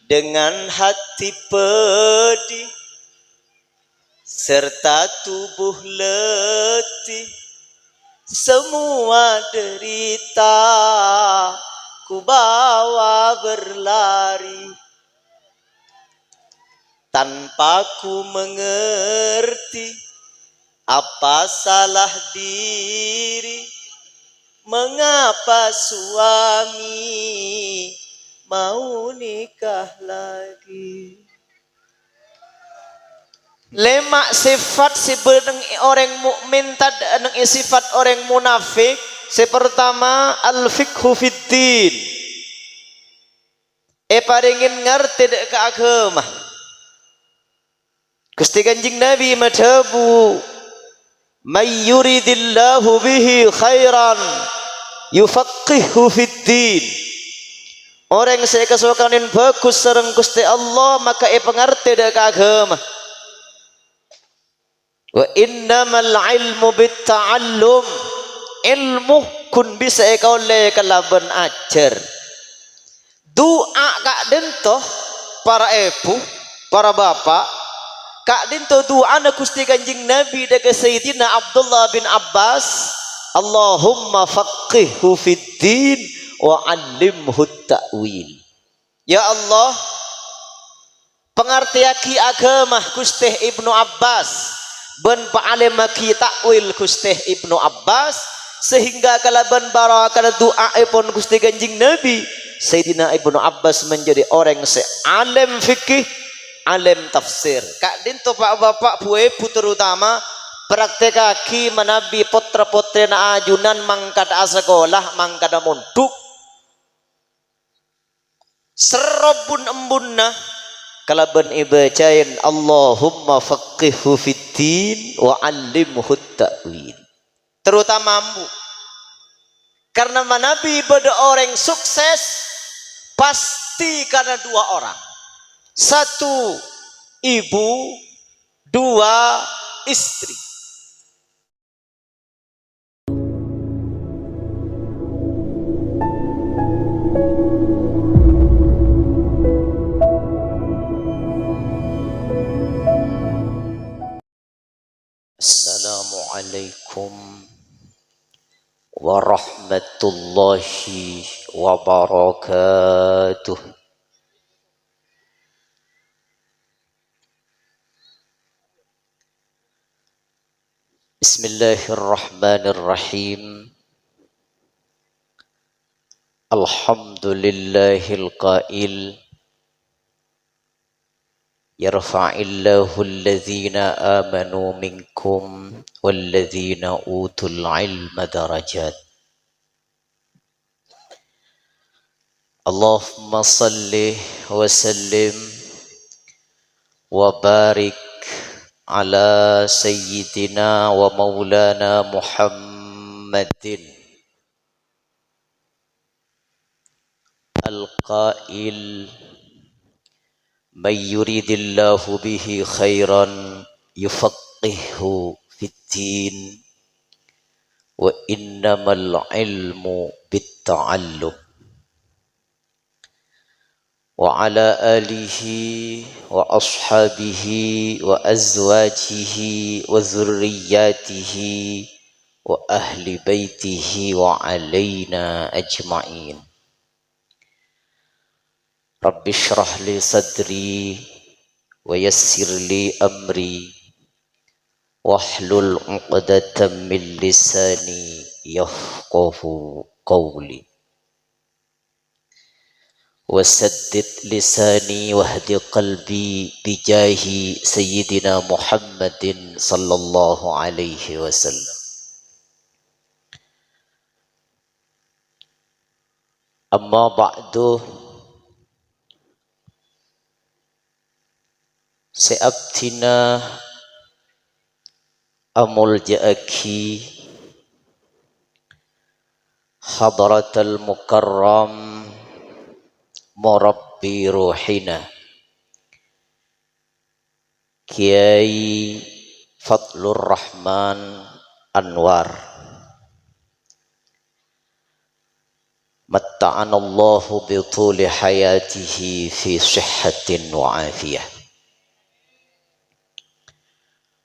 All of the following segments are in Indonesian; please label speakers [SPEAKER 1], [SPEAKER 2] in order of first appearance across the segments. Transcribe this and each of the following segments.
[SPEAKER 1] dengan hati pedih serta tubuh letih, semua derita ku bawa berlari, tanpa ku mengerti apa salah diri, mengapa suami mau nikah lagi. Lemak sifat si beneng orang mukmin tad neng sifat orang munafik. Sepertama al-fiqhu fiddin. Paringin ngerti dek ke agama. Gusti Kanjeng Nabi madhabu may yuridillahu bihi khairan yufaqihu fiddin. Orang yang saya kesukanin bagus sareng Gusti Allah maka pengerti dek ke agama. Wa innamal ilmu bitta'allum, ilmu kun bisa oleh kalaban ajar. Doa kak dentoh para ibu, para bapak, kak dentoh doa na Gusti Kanjeng Nabi daga Sayyidina Abdullah bin Abbas, Allahumma faqihhu fid din wa 'allimhu ta'wil. Ya Allah, pengertiaki agama Gusti Ibnu Abbas ben pa'alimaki takwil Gusti Ibnu Abbas, sehingga kalaban barakah doa pun Gusti Kanjeng Nabi Sayyidina Ibnu Abbas menjadi orang yang alim fikih, alim tafsir. Kak dinto pak bapak bu ibu terutama praktekaki menabi putra putri na ajunan mangkad sekolah mangkad munduk serobun embunna kalaban ibacain Allahumma faqihhu fiddin wa 'allimhu ta'wil. Terutamamu karena Nabi pada orang sukses pasti karena dua orang. Satu ibu, dua istri. Assalamualaikum warahmatullahi wabarakatuh. Bismillahirrahmanirrahim. Alhamdulillahil qail yarfa'illahu alladhina amanu minkum walladhina utul ilma darajat. Allahumma salli wa sallim wa barik ala sayyidina wa maulana Muhammadin al-qail may yuridillahu bihi khairan yufaqihu fiddin wa innamal ilmu bitta'allum. Wa ala alihi wa ashabihi wa azwajihi wa zurriyatihi wa ahli baitihi wa alaina ajma'in. Rabbi shrah li sadri wa yassir li amri wahlul 'uqdatam min lisani yafqahu qawli. Wasaddid lisani wahdi qalbi bijahi sayyidina Muhammadin sallallahu alaihi wasallam. Amma ba'du, se'abtina amul ja'aki hadratal mukarram murabbi ruhina Kiai Fadlur Rahman Anwar matta'anallahu bi tuli hayatihi fi sihhatin wa afiyah.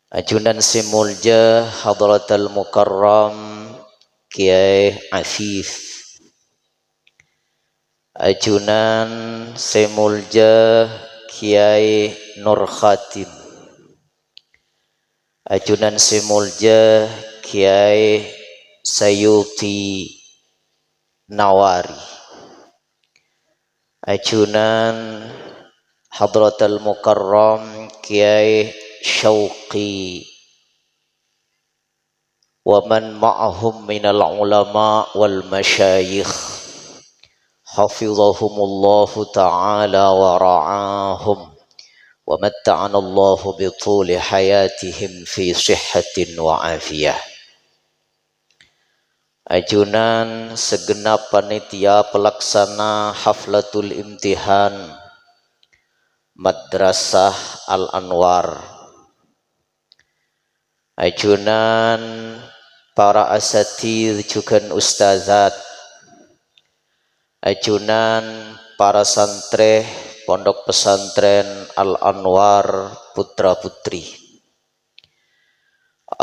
[SPEAKER 1] Ajunan simulja hadratal mukarram Kiai Afif, ajunan simulja Kiai Nur Khatim, ajunan simulja Kiai Sayuti Nawari, ajunan hadratal mukarram Kiai Syauqi wa man ma'ahum minal ulama wal masyayikh hafizahumullahu ta'ala wa ra'ahum wa matta'anallahu bi tuli hayatihim fi sihhatin wa afiyah. Ajunan segenap panitia pelaksana haflatul imtihan Madrasah Al-Anwar, ajunan para asatidz juga ustazat, ajunan para santri pondok pesantren Al-Anwar putra putri,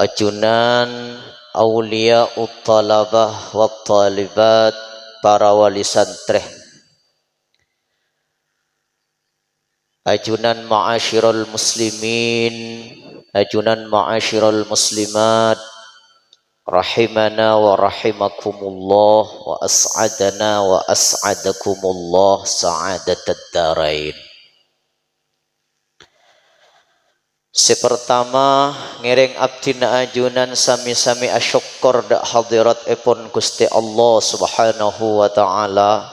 [SPEAKER 1] ajunan aulia uttalabah wa talibat para wali santri, ajunan ma'asyiral muslimin, ajunan ma'asyiral muslimat, rahimana wa rahimakumullah wa as'adana wa as'adakumullah sa'adatad darain. Sepertama ngiring abdina ajunan sami-sami asyukur dak hadirat epon Gusti Allah Subhanahu wa taala.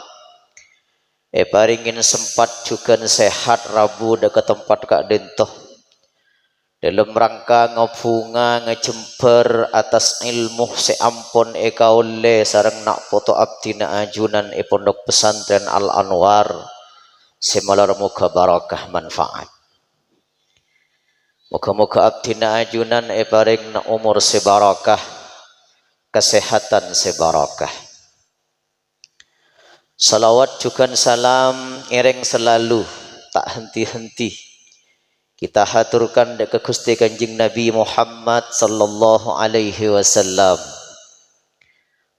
[SPEAKER 1] Paringin sempat juga sehat Rabu dak ke tempat kak dentoh dalam rangka ngobunga ngejemper atas ilmu seampun kaule sareng nak foto abdina ajunan pondok pesantren Al-Anwar semalar muga barakah manfaat. Moga-moga abdina ajunan paring na umur sebarakah, kesehatan sebarakah. Salawat juga salam ireng selalu tak henti-henti kita haturkan ke Gusti Kanjeng Nabi Muhammad sallallahu alaihi wasallam.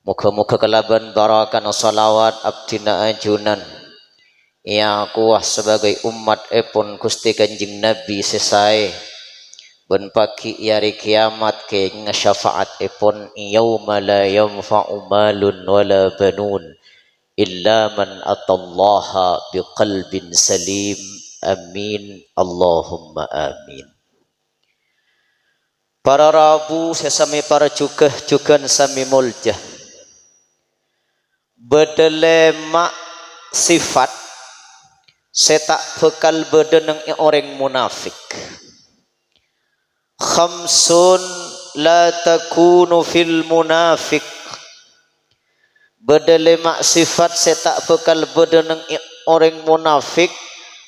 [SPEAKER 1] Moga-moga kelaban barakan salawat abdina ajunan ya kuah sebagai umat epon Gusti Kanjeng Nabi sesai ben pagi hari kiamat ke ngasyafaat epon yauma la yanfa'u malun wala banun illa man atallaha biqalbin salim. Amin Allahumma amin. Para Rabu sesami para juga sami muljah bedelemak sifat setak bekal bedeneng orang munafik. Khamsun la takunu fil munafik, bedelemak sifat setak bekal bedeneng orang munafik.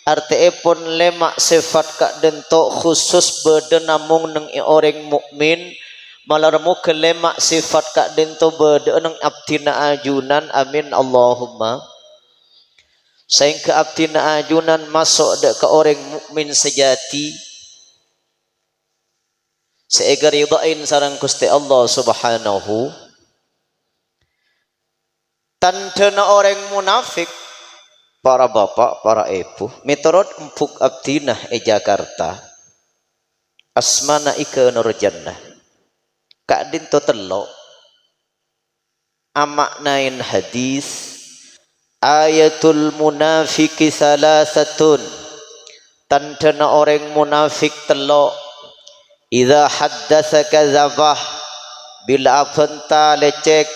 [SPEAKER 1] Artiipun lemak sifat kak dento khusus beda namung neng orang mukmin malarmu ke lemak sifat kak dento beda neng abdina ajunan. Amin Allahumma. Sehingga abdina ajunan masuk dek ke orang mukmin sejati seegar ridain sarang Gusti Allah Subhanahu. Tandana orang munafik para bapak, para ibu, miturut empuk abdinah Jakarta, asmana ika nur jannah. Kak dinto telo, amaknain hadis, ayatul munafiki salasatun, tandana orang munafik telo, idza haddasa kadzabah, bila abanta lecek,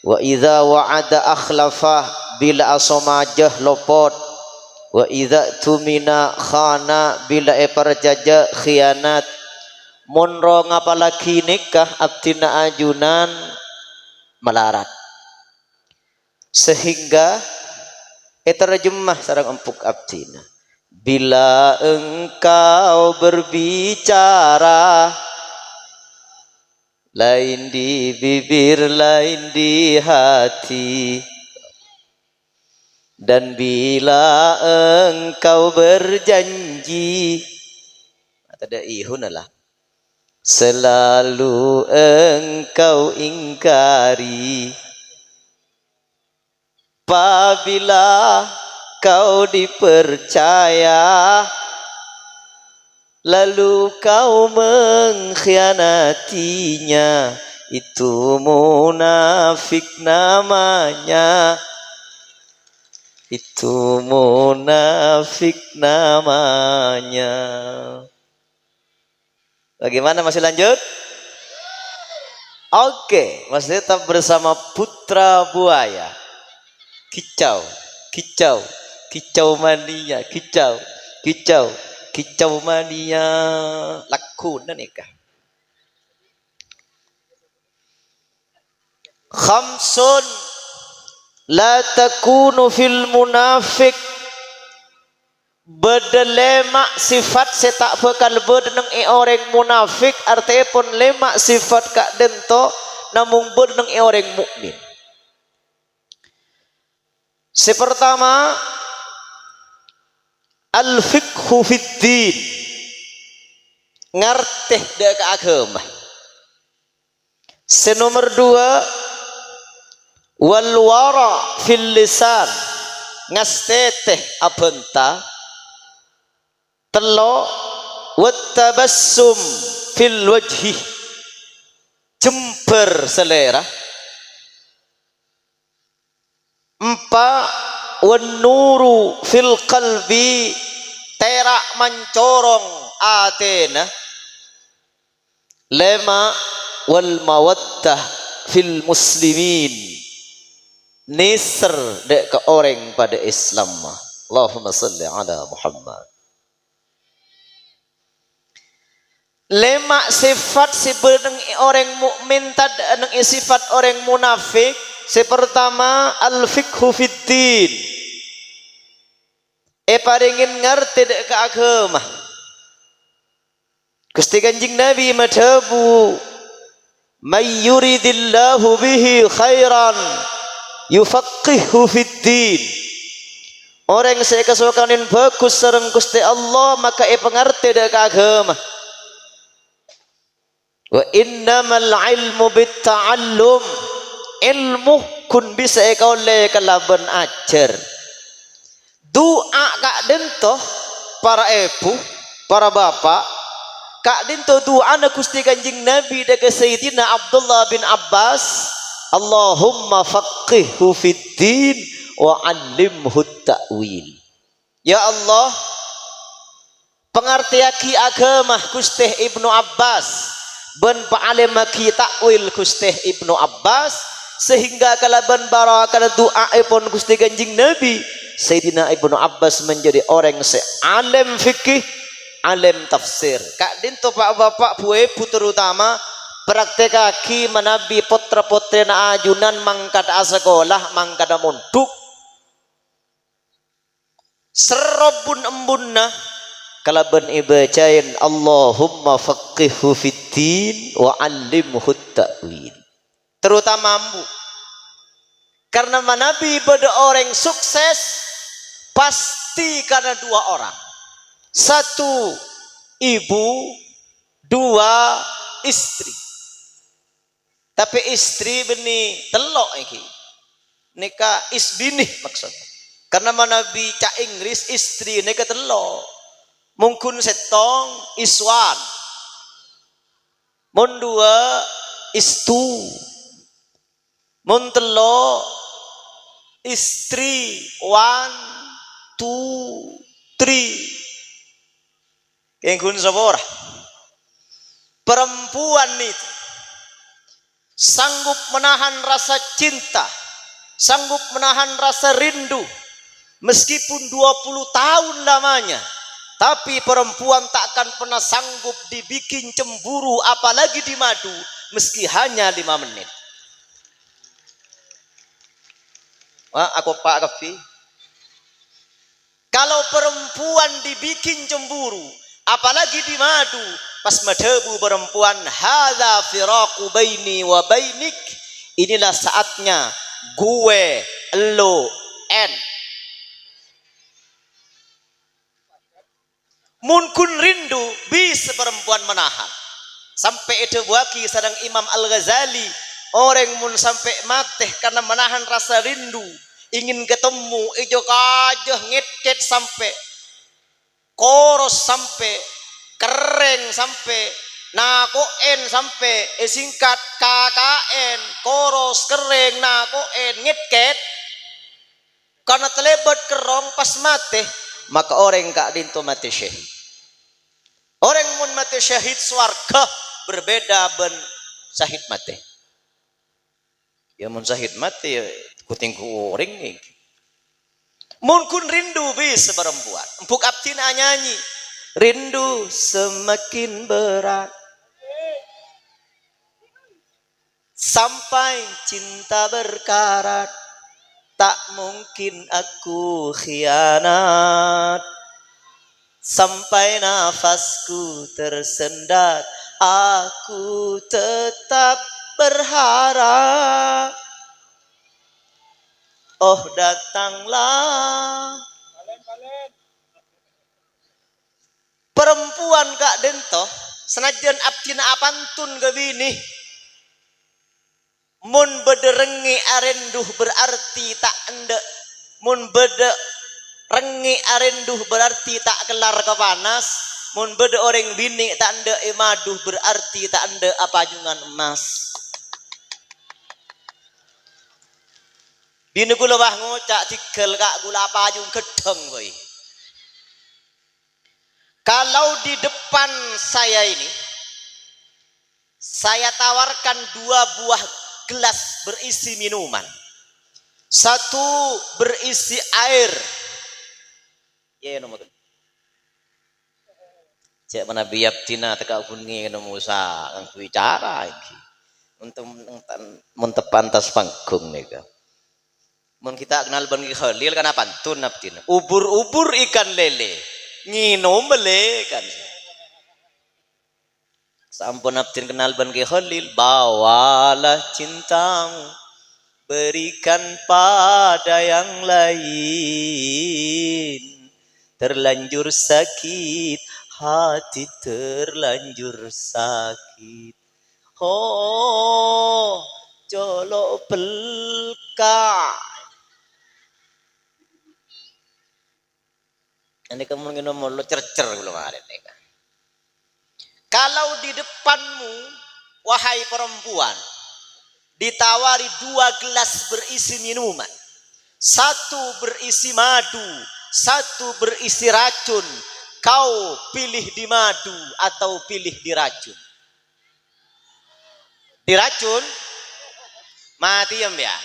[SPEAKER 1] wa idza wa'ada akhlafah, bila asomajah lopot, wa idza tumina khana, bila perjaja khianat. Munro ngapalagi nikah abdina ajunan melarat. Sehingga terjemah sarang empuk abdina, bila engkau berbicara lain di bibir lain di hati, Dan bila engkau berjanji, ada ihunalah, selalu engkau ingkari. Apabila kau dipercaya, lalu kau mengkhianatinya, itu munafik namanya. Itu munafik namanya. Bagaimana, masih lanjut? Oke, masih tetap bersama Putra Buaya. Kicau, kicau, kicau mania, kicau, kicau, kicau mania. Lakuna nikah. Khamsun la takunu fil munafik, bedelemak sifat setak bekal bedeneng orang munafik, artinya pun lemak sifat kak dento namun bedeneng orang mukmin. Sepertama, al-fiqhu fid-din, ngerteh dak agama. Senomor dua, wal wara fil lisan, ngasteteh abenta. Telo, wat tabassum fil wajhi, jember selera. Empat, wan nuru fil qalbi, terak mancorong atena. Lema, wal mawaddah fil muslimin, nisr dek ke orang pada Islam. Allahumma salli ala Muhammad. Lemak sifat si beneng orang mukmin tad neng sifat orang munafik. Sepertama, al-fiqhu fiddin, paringin ngerti dek ke agama. Gusti Kanjeng Nabi madhabu, may yuridillahu bihi khairan yufaqihu fiddin. Orang saya kesukanin bagus sareng Gusti Allah, maka pengerti dek ke agama. Wa innamal ilmu bitta'allum, ilmu kun bisa kau le kalaban ajar. Doa kak dento para ibu, para bapak, kak dento doa na Gusti Kanjeng Nabi daga Sayyidina Abdullah bin Abbas, Allahumma faqihhu fid din wa 'allimhu ta'wil. Ya Allah, pengertiaki agama Gusti Ibnu Abbas, ben pa'alimaki ta'wil Gusti Ibnu Abbas, sehingga kalaban barakah doa pun Gusti Kanjeng Nabi, Sayyidina Ibnu Abbas menjadi orang se'alim fikih, alim tafsir. Kak dinto pak bapak bu ibu terutama praktekaki menabi putra putri na ajunan mangkada sekolah mangkada munduk serobun embunna kalaban ibacain Allahumma faqihhu fiddin wa 'allimhu ta'wil. Terutama ambu, karena Nabi pada orang sukses pasti karena dua orang, satu ibu, dua istri. Tapi istri beni telok iki nikah isbinih maksudnya, karena Nabi cak Inggris istri nikah telok, mungkin setong iswan, mun dua istu, mun telo istri, 1 2 3. Kengkun sabor perempuan itu sanggup menahan rasa cinta, sanggup menahan rasa rindu meskipun 20 tahun lamanya, tapi perempuan tak akan pernah sanggup dibikin cemburu apalagi di madu meski hanya 5 menit. Aku Pak Kafi, kalau perempuan dibikin cemburu apalagi di madu, pas madhabu perempuan, hadza firaqu baini wa bainik, inilah saatnya gue, lo, mun kun rindu bisa perempuan menahan. Sampai itu buaki sedang Imam Al-Ghazali, orang mun sampai mati karena menahan rasa rindu, ingin ketemu ijo kajah ngecet sampai koros sampai kering sampai nakoen sampai singkat KKN koros kering nakoen ngeket karena terlebat kerong pas mati, maka orang kak dinto mati syahid. Orang mun mati syahid swarga berbeda ben syahid mati. Ya mun syahid mati ya kutingku orang nih. Mun kun rindu bisa perempuan. Empuk abdina nyanyi. Rindu semakin berat. Sampai cinta berkarat. Tak mungkin aku khianat. Sampai nafasku tersendat. Aku tetap berharap. Oh datanglah perempuan kak dento senajan abdina apantun gebini mun bederengi arenduh berarti tak ende mun bede rengi arenduh berarti tak kelar kepanas mun bede orang bini tak ende emaduh berarti tak ende apa jungan emas. Bini gula bah ngocak tikel kak gula payung gedeng boy. Kalau di depan saya ini, saya tawarkan 2 buah gelas berisi minuman, 1 berisi air. Ya nomor. Cek mana biap tina teka kuning nomor sa kang bicara iki. Untuk pantas panggung nih kan. Mun kita kenal bagi Khalil kan pantun naptin. Ubur-ubur ikan lele. Nginum bele kan. Sampun naptin kenal bagi Khalil. Bawalah cintamu. Berikan pada yang lain. Terlanjur sakit. Hati terlanjur sakit. Oh, jolok pelka. Ini kamu nginum lo cercer belum ada nih. Kalau di depanmu, wahai perempuan, ditawari 2 gelas berisi minuman, 1 berisi madu, 1 berisi racun, kau pilih di madu atau pilih di racun? Di racun, mati ya mbak.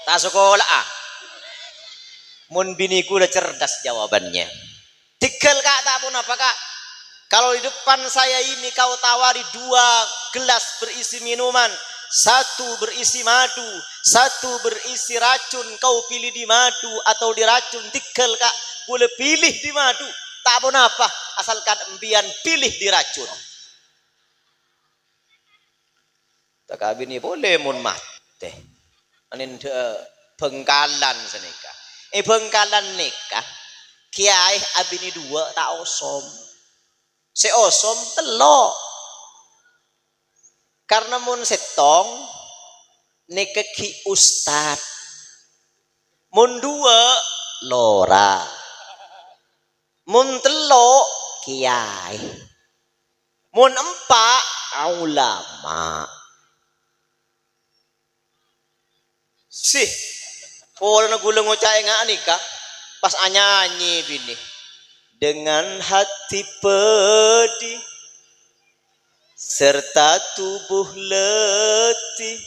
[SPEAKER 1] Tak sekolah ah. Mun biniku udah cerdas jawabannya. Tikel kak tak pun apa kak. Kalau di depan saya ini kau tawari 2 gelas berisi minuman, 1 berisi madu, 1 berisi racun, kau pilih di madu atau di racun? Tikel kak boleh pilih di madu. Tak pun apa asalkan embian pilih di racun. Tak bini boleh mun mati. Anin pengkalan senika. Bengkalan nikah kiai abini 2 tak osom se osom telok karena mun setong nikah ki ustad mun 2 lora mun telok kiai mun 4 ulama sih. Oh, na gulung ngocai nga nikah pas anyanyi bini dengan hati pedih serta tubuh letih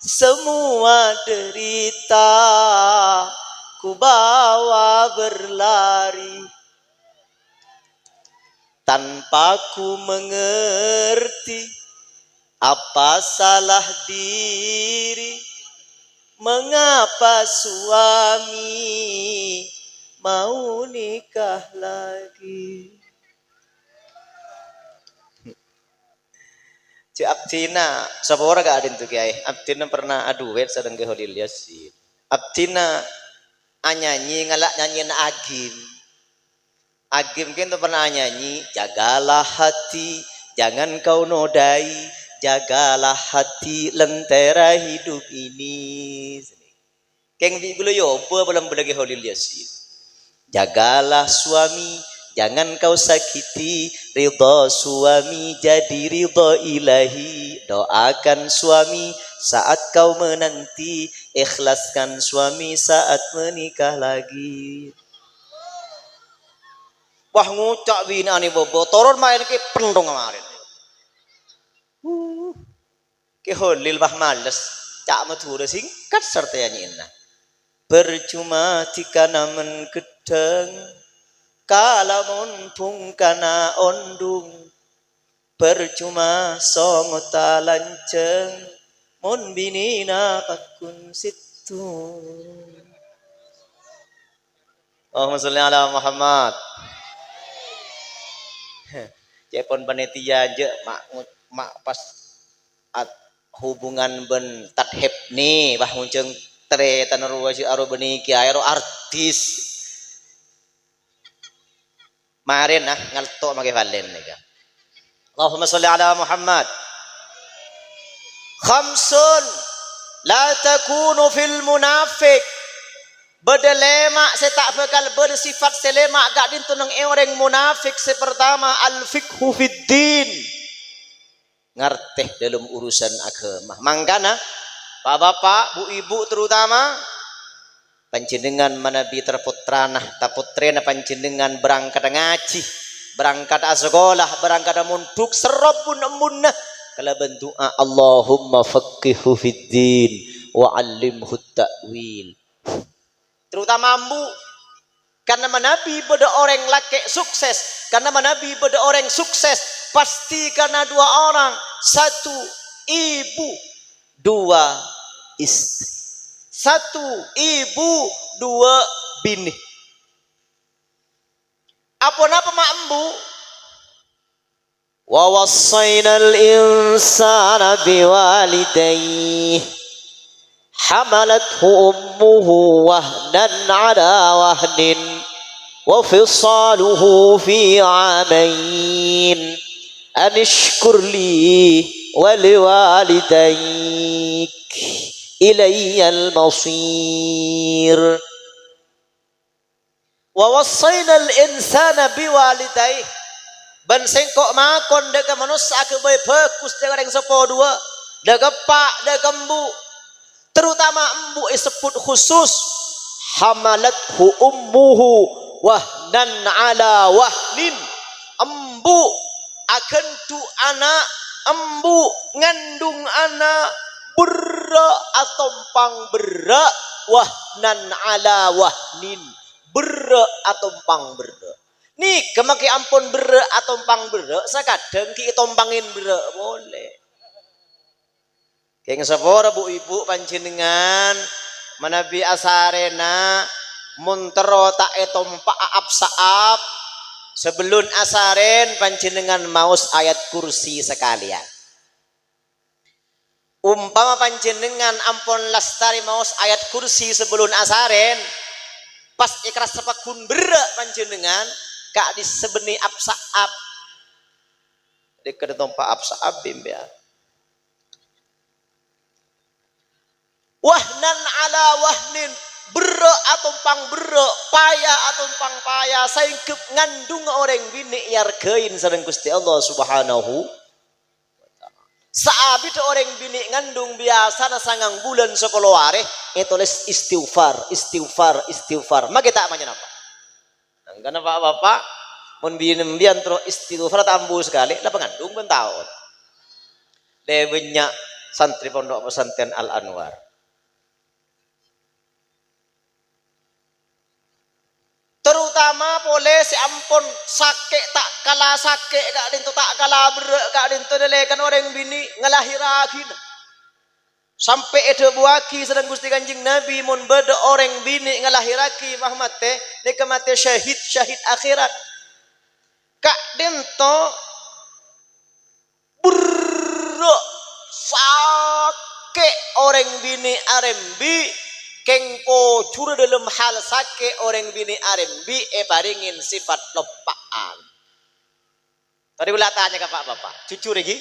[SPEAKER 1] semua derita ku bawa berlari tanpa ku mengerti apa salah diri. Mengapa suami mau nikah lagi? Cik Abdina, siapa orang gak ada itu kiai? Abdina pernah aduet sedang ke Holil Yasin. Abdina anyanyi ngalak nyanyiin agim. Agim kan tuh pernah nyanyi, jagalah hati, jangan kau nodai, jagalah hati lentera hidup ini. Keng bi bulu yo, belum belagi holil yasin. Jagalah suami, jangan kau sakiti, ridha suami jadi ridha ilahi. Doakan suami saat kau menanti, ikhlaskan suami saat menikah lagi. Wah ngucak bina nih bobo, turun main ke pendong kemarin. Ke holil bah males, cak matura singkat serta nyanyiin. Percuma tika namen gedeng, kalamun pungkana ondung. Percuma songota lanceng, mon binina pakun situ. Allahumma sholli ala Muhammad. Cepon panitia aja mak pas hubungan ben tathep nih bah munceng tre tanarua si aro beniki aero artis marin nah ngalto make valen nih kan. Allahumma sholli ala Muhammad. Khamsun la takunu fil munafiq. Bedelemak saya tak bakal bersifat selemak gak dintu nang orang munafik. Sepertama al fiqhu fiddin, ngerteh dalam urusan agama. Mangkana bapak-bapak, bu ibu terutama panjenengan manabi terputranah taputrena panjenengan berangkat ngaji, berangkat sekolah, berangkat munduk serobun emunna kala bendoa Allahumma faqihu fiddin wa 'allimhu ta'wil. Terutama ambu, karena Nabi beda orang laki sukses, karena Nabi beda orang sukses pasti karena dua orang, satu ibu, dua istri. Satu ibu, dua bini. Apa-apa mak ambu? Wa wassaynal insana biwalidayhi حملته أمه وهنا على وهن وفصاله في عامين أن اشكر لي ولوالديك إلي المصير ووصينا الإنسان بوالديه ban sengkok makon deka manusia ke bae fokus dengan yang sepo dua deka pak deka embu. Terutama embu disebut khusus hamalathu ummuhu wahnan ala wahnin. Embu akan tu anak, embu ngandung anak berra atau pang berra, wahnan ala wahnin, berra atau pang berra. Nih kemaki ampun berra atau pang berra, sakadeng ki tompangin berra boleh. Keng sepora bu ibu panjenengan manabi asarena muntero tak etompa aap saap sebelum asaren panjenengan maus ayat kursi sekalian. Umpama panjenengan ampun lastari maus ayat kursi sebelum asaren pas ikras sepakun berak panjenengan kak disebeni ap saap dekat tompa ap saap bimbia. Wahnan ala wahnin, bero atau pang bero, paya atau pang paya, saingkep ngandung orang bini yargain sareng Gusti Allah Subhanahu wa taala. Saabit orang bini ngandung biasa na sangang bulan sekoloware etoles istighfar. Mage tak manya napa? Angkana bapak mun bian tro istighfar tambu sekali lah pengandung ben taon. Lebenya santri pondok pesantren Al Anwar. Terutama boleh si ampun sakit tak kalah sakit kak dintu tak kalah berak kak dintu delekan orang bini ngelahirakin sampai ada buaki sedang Gusti Kanjeng Nabi mun beda orang bini ngelahiraki Muhammad teh deka mate syahid akhirat kak dintu berak sakit orang bini arembi kengpo cura dalam hal sake orang bini arembi paringin sifat lopaan. Tadi boleh tanya ke Pak Bapak, jujur lagi.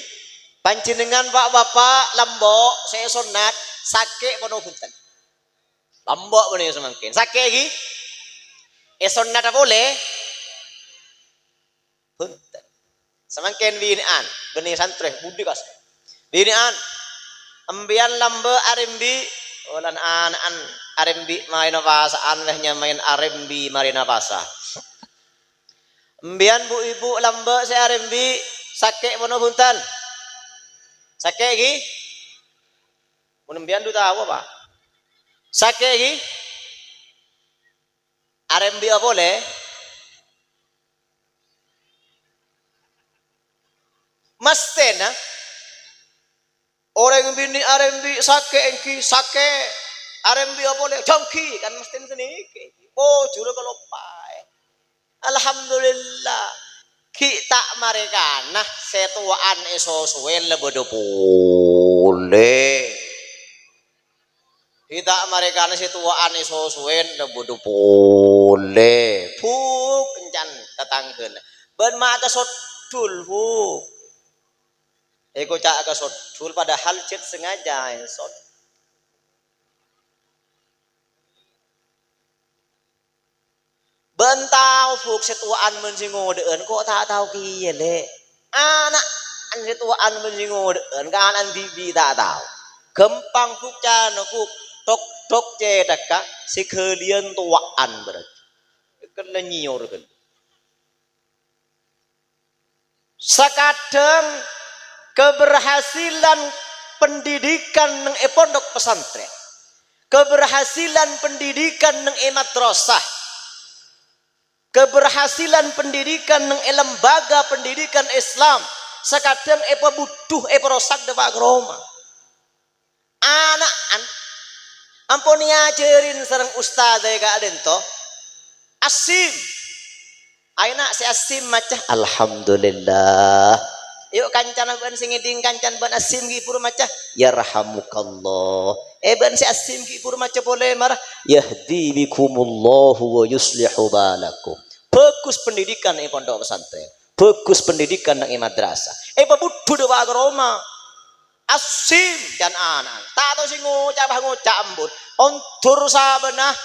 [SPEAKER 1] Panjenengan Pak Bapak lambok saya sunat sake mono punten. Lambok mono semangkin. Sake lagi. Sunat apa boleh? Punten. Semangkin binian, benih santri budi kas. Binian ambian lambe arembi olan an arembi main pasaan lehnya main arembi marina pasa. Ambian bu ibu lambe saya arembi sake mono punten. Sake lagi. Mun ambian du tahu apa? Sake lagi. Arembi apa boleh? Mesti na orang bini arembi sake engki sake arembi apa boleh jongki kan mesti sini oh juru kalau pai alhamdulillah kita mereka nah setuaan eso suwen lebodo boleh kita mereka nah setuaan eso suwen lebodo boleh puk kencan tetanggen ben maka sotul puk eko cak ke sotul padahal cet sengaja sot bentau fuk setuaan mensingodeun kok tak tahu kiye le anak an setuaan mensingodeun kan bibi tak tahu gempang fuk cano fuk tok tok cedaka si kalian tuaan berarti kena nyiur kan sakadeng keberhasilan pendidikan nang pondok pesantren, keberhasilan pendidikan nang madrasah, keberhasilan pendidikan nang lembaga pendidikan Islam, sakadeng butuh perosak de agroma. Anak ampun ngajarin sareng ustaz ka adento asim. Ayeuna si asim macah alhamdulillah. Yuk kancan ban sing ngiding kancan ban asim ki pur macah yarhamukallah. Ban si asim ki pur macah boleh marah yahdi bikumullahu wa yuslihu balakum. Bagus pendidikan ing pondok pesantren. Bagus pendidikan nang madrasah. Pabudu de agroma. Asim dan anak. Tak tahu sing ngucap embut. Ontur sabenah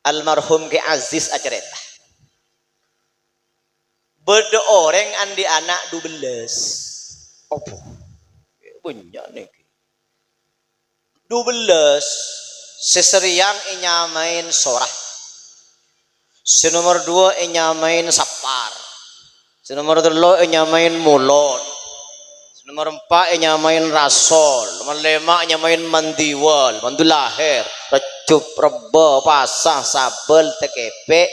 [SPEAKER 1] almarhum ke Aziz Acereta. Beda orang andi anak 12. Apa? Banyak nih. 12 seseriang nyamain sorah. Senomor 2 nyamain sapar. Senomor 3 nyamain mulon. Senomor 4 nyamain rasol. Nomor 5 nyamain mandiwal, mandu lahir, recup reba pasah sabel tekepe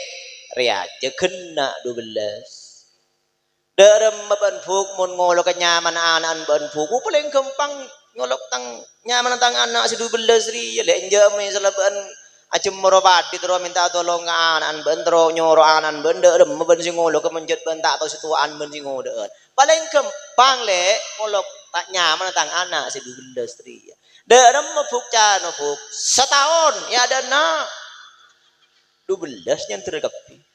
[SPEAKER 1] riaja kena 12. Dalam ban fuk mun ngolok kenyaman anak ban fuk paling gampang ngolok tang nyaman tang anak si 12 ri ya le njeme selaban acem morobadi tero minta tolong anak ban tero nyoro anak ban derem ban sing ngolok kemenjet ban tak tau situaan ban sing ngodeun paling gampang le ngolok tak nyaman tang anak si 12 ri derem fuk cano fuk setahun ya dana 12 yang tergepi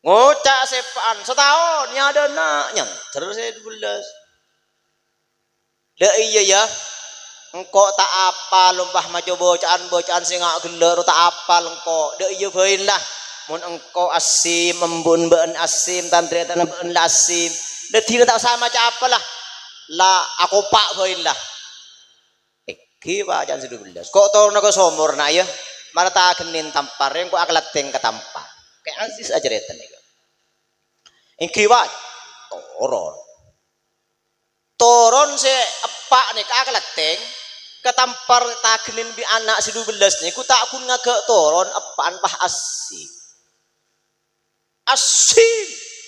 [SPEAKER 1] ngocak sepaan setahun ya ada naknya terus saya 12 dah iya ya engkau tak apa lumpah maco bocaan singa gelar tak apa engkau dah iya bain lah mun engkau asim membun ben asim tantri tanah ben asim dah tidak tak sama macam apa lah aku pak bain lah kiba jangan 12 kok tau naga somor na ya mana tak kenin tampar yang kau akalateng ketampar kayak Aziz Acereta nih. Ingkiwat toron se epak nih kakalateng ketampar takenin bi anak si 12 nih ku tak kun ngagak toron epaan pah asim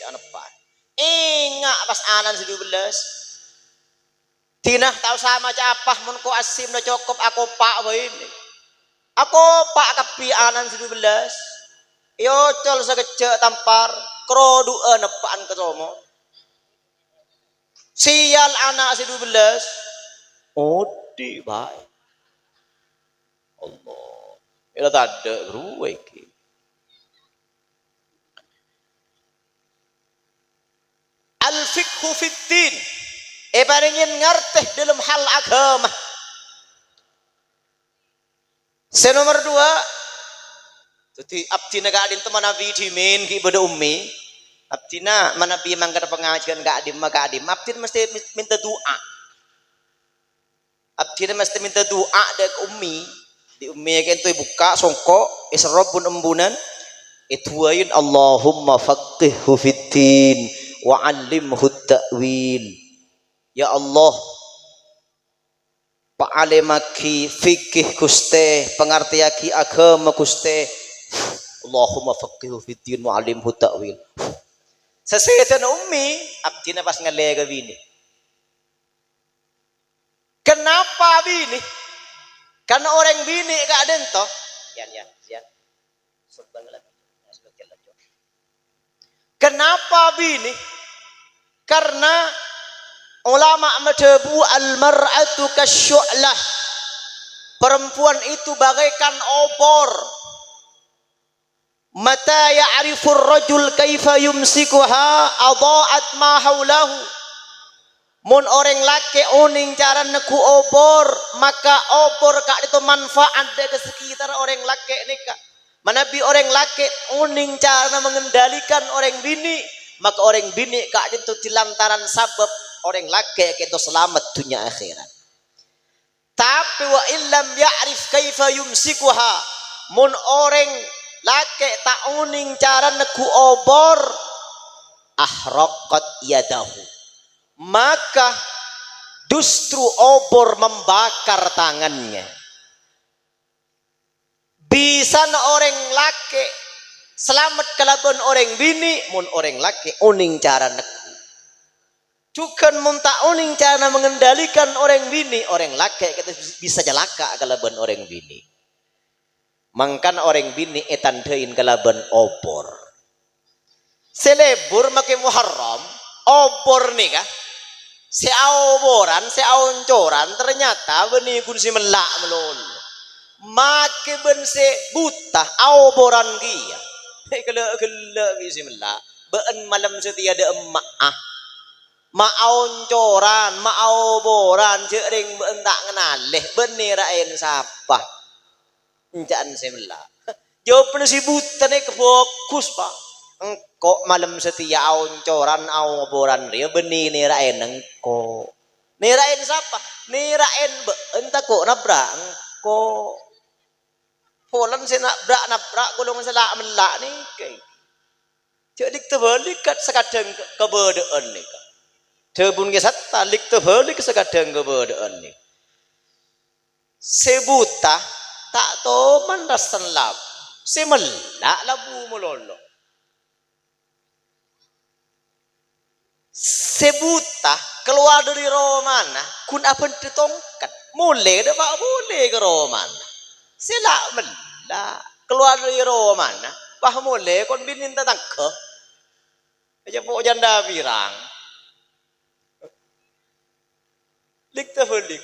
[SPEAKER 1] jangan epan ingat pas anan si 12 tinah tahu sama capah mun ko asim na cukup aku pak bae ini aku pak kapi anan si 12 yo col sagece tampar krodu nepaan ke somo Sial anak si 12. Odi baik. Allah. Ila tanda ruwe ki. Al-fiqhu fiddin. Paringin ngerteh dalam hal agama. Nomor 2. Jadi abdi nagadin teman nabi dimin ki ibadah ummi. Abdina manabi mangkar pengajian gadim magadim. Abdi mesti minta doa. Abdi mesti minta doa dek ummi. Di ummi kan tu buka songkok isrobun embunan. Itwain Allahumma faqihhu fiddin wa 'allimhu ta'wil. Ya Allah, pa'alimaki fikih Guste, pengertiaki agama Guste. Allahumma faqihhu fiddin wa 'allimhu ta'wil. Sesetan ummi, abdi na pas ngalega bini. Kenapa bini? Karena orang bini gak ada toh. Yan. Kenapa bini? Karena ulama madhabu al-mar'atu kasyu'lah. Perempuan itu bagaikan obor. Mata ya'rifur rajul kaifa yumsikuha adha'at ma haulahu. Mun orang laki uning cara neku obor, maka obor kak itu manfaat dari sekitar orang laki nikah. Manabi orang laki uning cara mengendalikan orang bini, maka orang bini kak itu dilantaran sabab orang laki itu selamat dunia akhirat. Tapi wa illam ya'rif kaifa yumsikuha, mun orang laki tak uning cara neku obor, ahraqat yadahu, maka justru obor membakar tangannya. Bisa orang laki selamat kalaban orang bini, mun orang laki uning cara neku. Juga mun tak uning cara mengendalikan orang bini, orang laki kita bisa jelaka kalaban orang bini. Mangkan orang bini etandain kalaban obor. Selebur makin Muharram, obor nih kah? Seaoboran, seaoncoran ternyata benih kunci melak melol. Make bense buta aoboran dia. Kele bisi melak. Ben malam setiada emak ah. Maoncoran, maoboran jering ben tak ngenaleh benih rain sapa. Jangan saya melak. Jawapan si buta nih kefokus pak. Engkau malam setia oncoran oboran dia benih nirain engkau. Nirain siapa? Nirain entah kok nabrak engkau. Polan saya nabrak golongan selak melak nih. Jadi terbalik kat sekadang keberdaan nih. Terbun kesat talik terbalik sekadang keberdaan nih. Sebuta tak tahu mandasan lab. Semelak labu melolo. Sebuta keluar dari Romana, kun apa ditongkat, mulai dah pak boleh ke Romana. Selak melak keluar dari Romana, bah mulai kon binin tatang ke, aja pok janda birang, lik tebelik.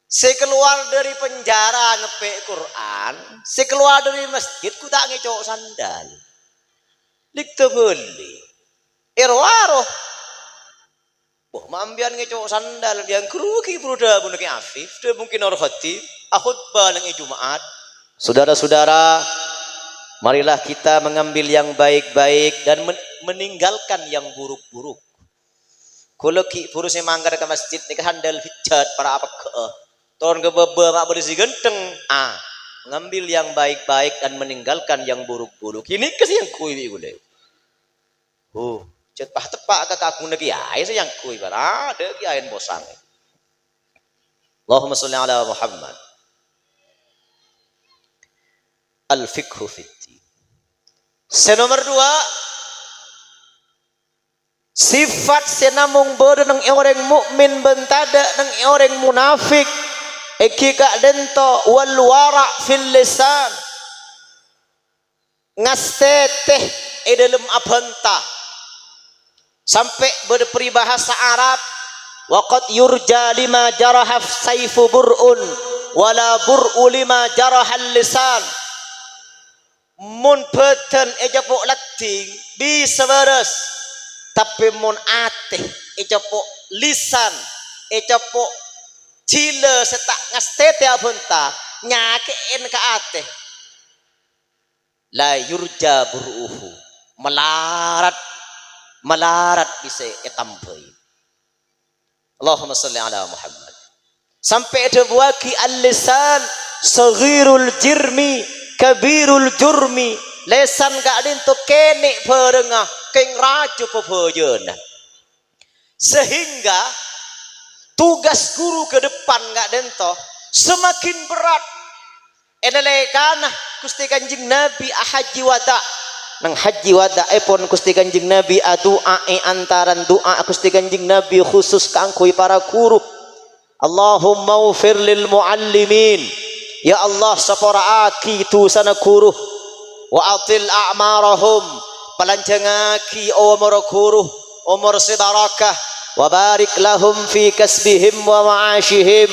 [SPEAKER 1] Saya keluar dari penjara ngepek Quran, saya keluar dari masjid ku tak ngecok sandal, lik tebelik. Erwaroh, boh mambian ngecok sandal yang kerugi berudah bunuh afif, dia mungkin orang khatib, khutbah nang Jumat. Saudara-saudara, marilah kita mengambil yang baik-baik dan meninggalkan yang buruk-buruk. Kalau ki purusnya manggar ke masjid ni handal hijat para apa ke, turun ke bebe mak berisi genteng, mengambil yang baik-baik dan meninggalkan yang buruk-buruk. Ini kesih yang kui boleh. Cepat tepak kakakku lagi ay sayang kui bara ada kiain bosang. Allahumma sholli ala Muhammad. Al-fiqhu fiddin. Nomor 2, sifat senamung berde nang orang mukmin bentada nang orang munafik. Eki kak dento wal wara fil lisan. Ngasteteh dalam abanta. sampai berperibahasa Arab waqad yurja lima jarahaf saifu bur'un wala bur'u lima jarahal lisan mun peten ejapuk lating bisa beres tapi mun ateh ejapuk lisan ejapuk cile setak ngastete abunta nyakein ka ateh la yurja bur'uhu melarat bisa etampai. Allahumma salli ala Muhammad. Sampai ada buaki al-lisan saghirul jirmi kabirul jurmi lesan gak dinto kenek perengah keng raju pepejeuna sehingga tugas guru ke depan gak dento semakin berat. Enalekana Gusti Kanjeng Nabi haji wada nang haji wada pun Gusti Kanjeng Nabi doa antaran doa Gusti Kanjeng Nabi khusus kangkui para guru. Allahumma ufir lil muallimin, ya Allah sapora aki tu sana guru wa atil a'marahum palancangaki umur guru umur sebarakah wa barik lahum fi kasbihim wa ma'ashihim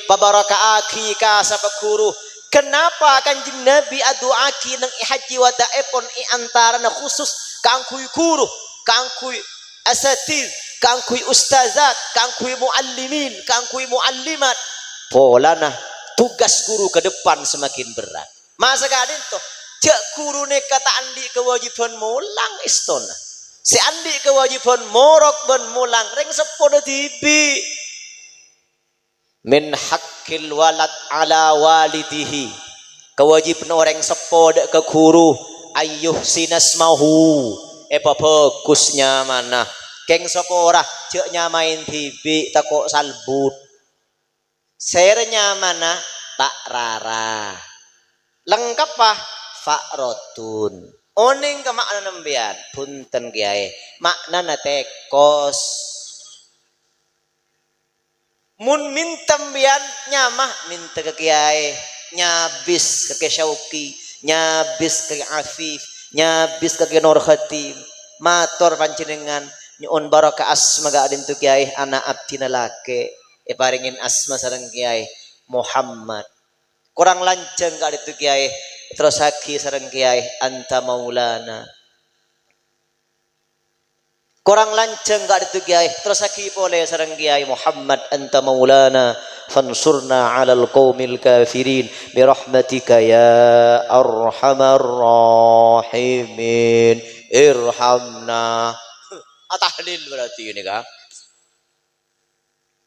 [SPEAKER 1] pabaraka aki ka sapa guru. Kenapa Kanjeng Nabi aduaki nang haji wadae pon antarana khusus kangkui guru, kangkui asatid, kangkui ustazat, kangkui muallimin, kangkui muallimat. Polana tugas guru ke depan semakin berat. Masa kadin toh cek guru ne kata andi kewajiban mulang istona. Si andi kewajiban morok ben mulang ring sepodo tibi. Min haqqil walad ala walidihi, kewajiban orang sepode ke guru ayuh sinasmahu bagusnya mana keng sepora cek nyamain tibi takok salbut sernya mana tak rara lengkap pah fakrotun oning ke makna nembian punten kiai makna tekos mun minta bian nyamah minta ke kiai nyabis ke Syauki nyabis ke Afif nyabis ke Nur Khatim matur panjenengan nyuun baraka asma ga adin tu kiai anak abdina lake paringin asma sareng kiai Muhammad kurang lanceng ga adin tu kiai terus haki sareng kiai anta maulana kurang lanceng gak itu kiai terus aki boleh sareng kiai Muhammad anta maulana fansurna 'alal qaumil kafirin bi rahmatika ya arhamar rahimin irhamna tahlil berarti ini kak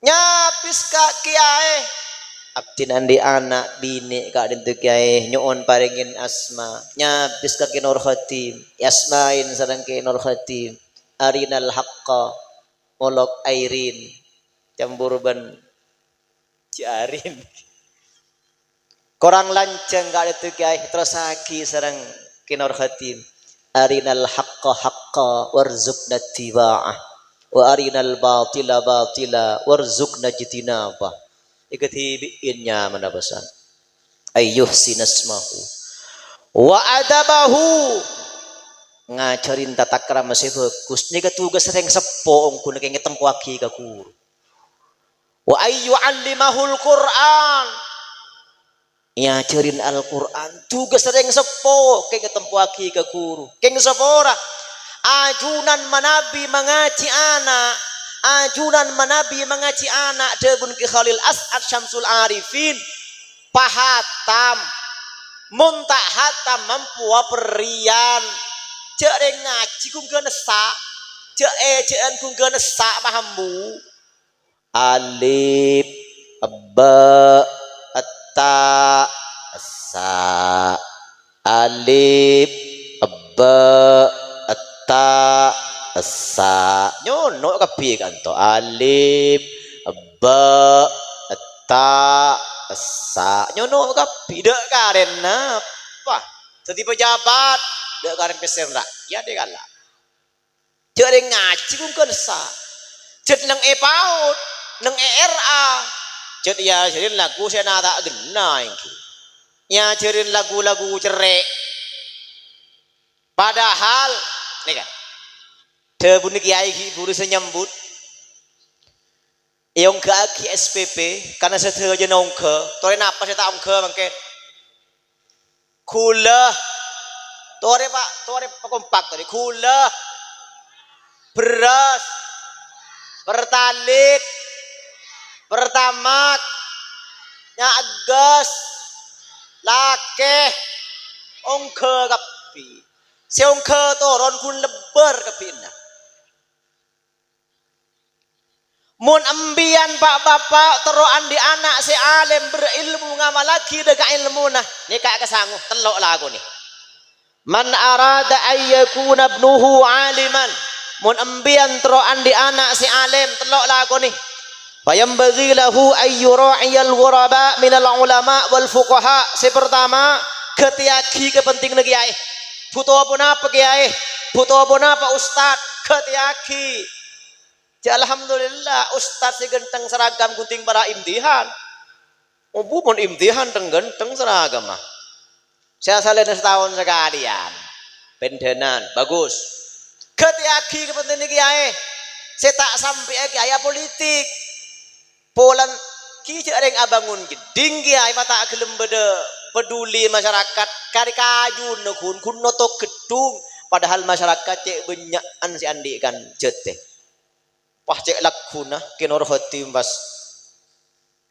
[SPEAKER 1] nyapis kak kiai abdin andi anak bini kak itu kiai nyuun paringin asma nyapis kak Nur Khatim yasmain sareng kiai Nur Khatim arinal haqqa molok airin camburban ciarin korang lanceng gak itu kiai terus haki sareng Nur Khatim arinal haqqa haqqa warzuqna tiba'ah wa arinal batila batila warzuqna jitinabah ikatibiinnya mana pesan ayyuh sinasmahu wa adabahu ngajarin tata krama masih bagus ni tugas sering sepo ongku nek ngetempo aki ka guru wa ayyu allimahul Qur'an ngajarin Al-Qur'an tugas sering sepo keng ngetempo aki ka guru keng sepora ajunan manabi mengaji anak ajunan manabi mengaji anak debun ki Khalil As'ad Syamsul Arifin pahatam muntahatam mampu perian cek ngaji kung genesa cek kung genesa pahammu alif ba ta sa alif ba ta sa nyono kapi kan to alif ba ta sa nyono kapi dek karena apa jadi pejabat dek karen pesen rakyat dek kalah cek ngaji kung kensa cek nang paut nang era cek ya jadi lagu saya nada gena ini ya jadi lagu-lagu cerai padahal nih kan de buni kiai buru senyambut Iong ke aki SPP karena saya aja nongke tore napa saya tak ongke bangke kula tore pak kompak tadi kula beras pertalit pertamak nyagas lake ongke kapi si ongke toron kun lebar kapina mun ambian pak bapak teroan di anak si alim berilmu ngamal lagi dega ilmu nah ni kak kesangu telok lah aku nih man arada ayyakuna ibnuhu aliman mun ambian teroan di anak si alim telok lah aku nih fayambaghi lahu ayyura'iyal ghuraba minal ulama wal fuqaha si pertama ketiaki kepenting lagi kiai butuh apa kiai butuh apa ustad ketiaki alhamdulillah ustaz si genteng seragam gunting para imtihan bukan imtihan teng genteng seragam mah saya salin setahun sekalian pendenan bagus ketiaki kepentingan kiai saya tak sampai kiai politik polan kici ada yang abangun geding kiai mata gelem peduli masyarakat kari kaju kun notok gedung padahal masyarakat cek benyakan si andi kan jete wah cek lakuna kinor hati mbas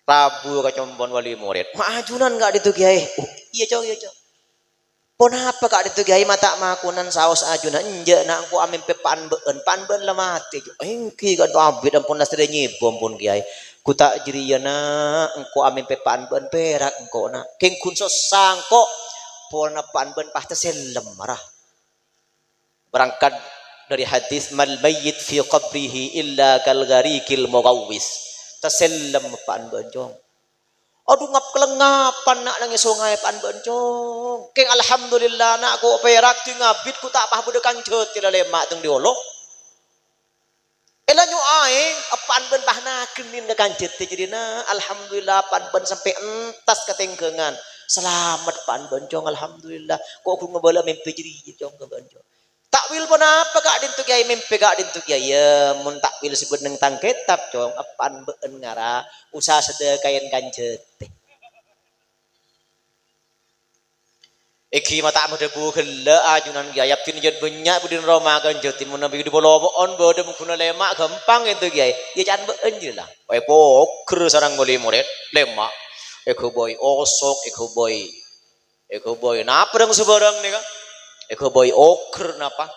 [SPEAKER 1] Rabu kacombon wali murid majunan enggak ditu kiai iya cok pon apa kak ditu kiai mata makunan saos ajunan enje nak aku amin pe panben lah mati engki kan abid ampun nasre nyibom pun kiai ku tak jiriyana engko amin pe panben perak engko na king kun sangko pon panben pasti selem marah berangkat dari hadis mal mayyit fi qabrihi illa kal gharikil mughawwis tasallam pan bonjong aduh ngap kelengapan nak nang sungai pan bonjong keng alhamdulillah nak aku perak tu ngabit ku tak pah budekan jeut tidak lemak teng diolo elanyu aing pan ben pah nakeun dekan jeut jadina alhamdulillah pan ben sampai entas ketengkengan selamat pan bonjong alhamdulillah kok aku ngebala mimpi jadi jong ke bonjong takwil pun apa kak dintu kiai mimpi kak dintu kiai ya mun takwil sebut neng tang kitab cong apan beun ngara usaha sedekayan kanjet iki mata mode bu gela ajunan kiai tin jet banyak budin roma kanjet mun nabi di bolobon bode mukuna lemak gampang itu kiai ya can beun je lah wae poker sareng muli murid lemak eko boy osok eko boy napa dong sebarang nih kan eko boy oker napa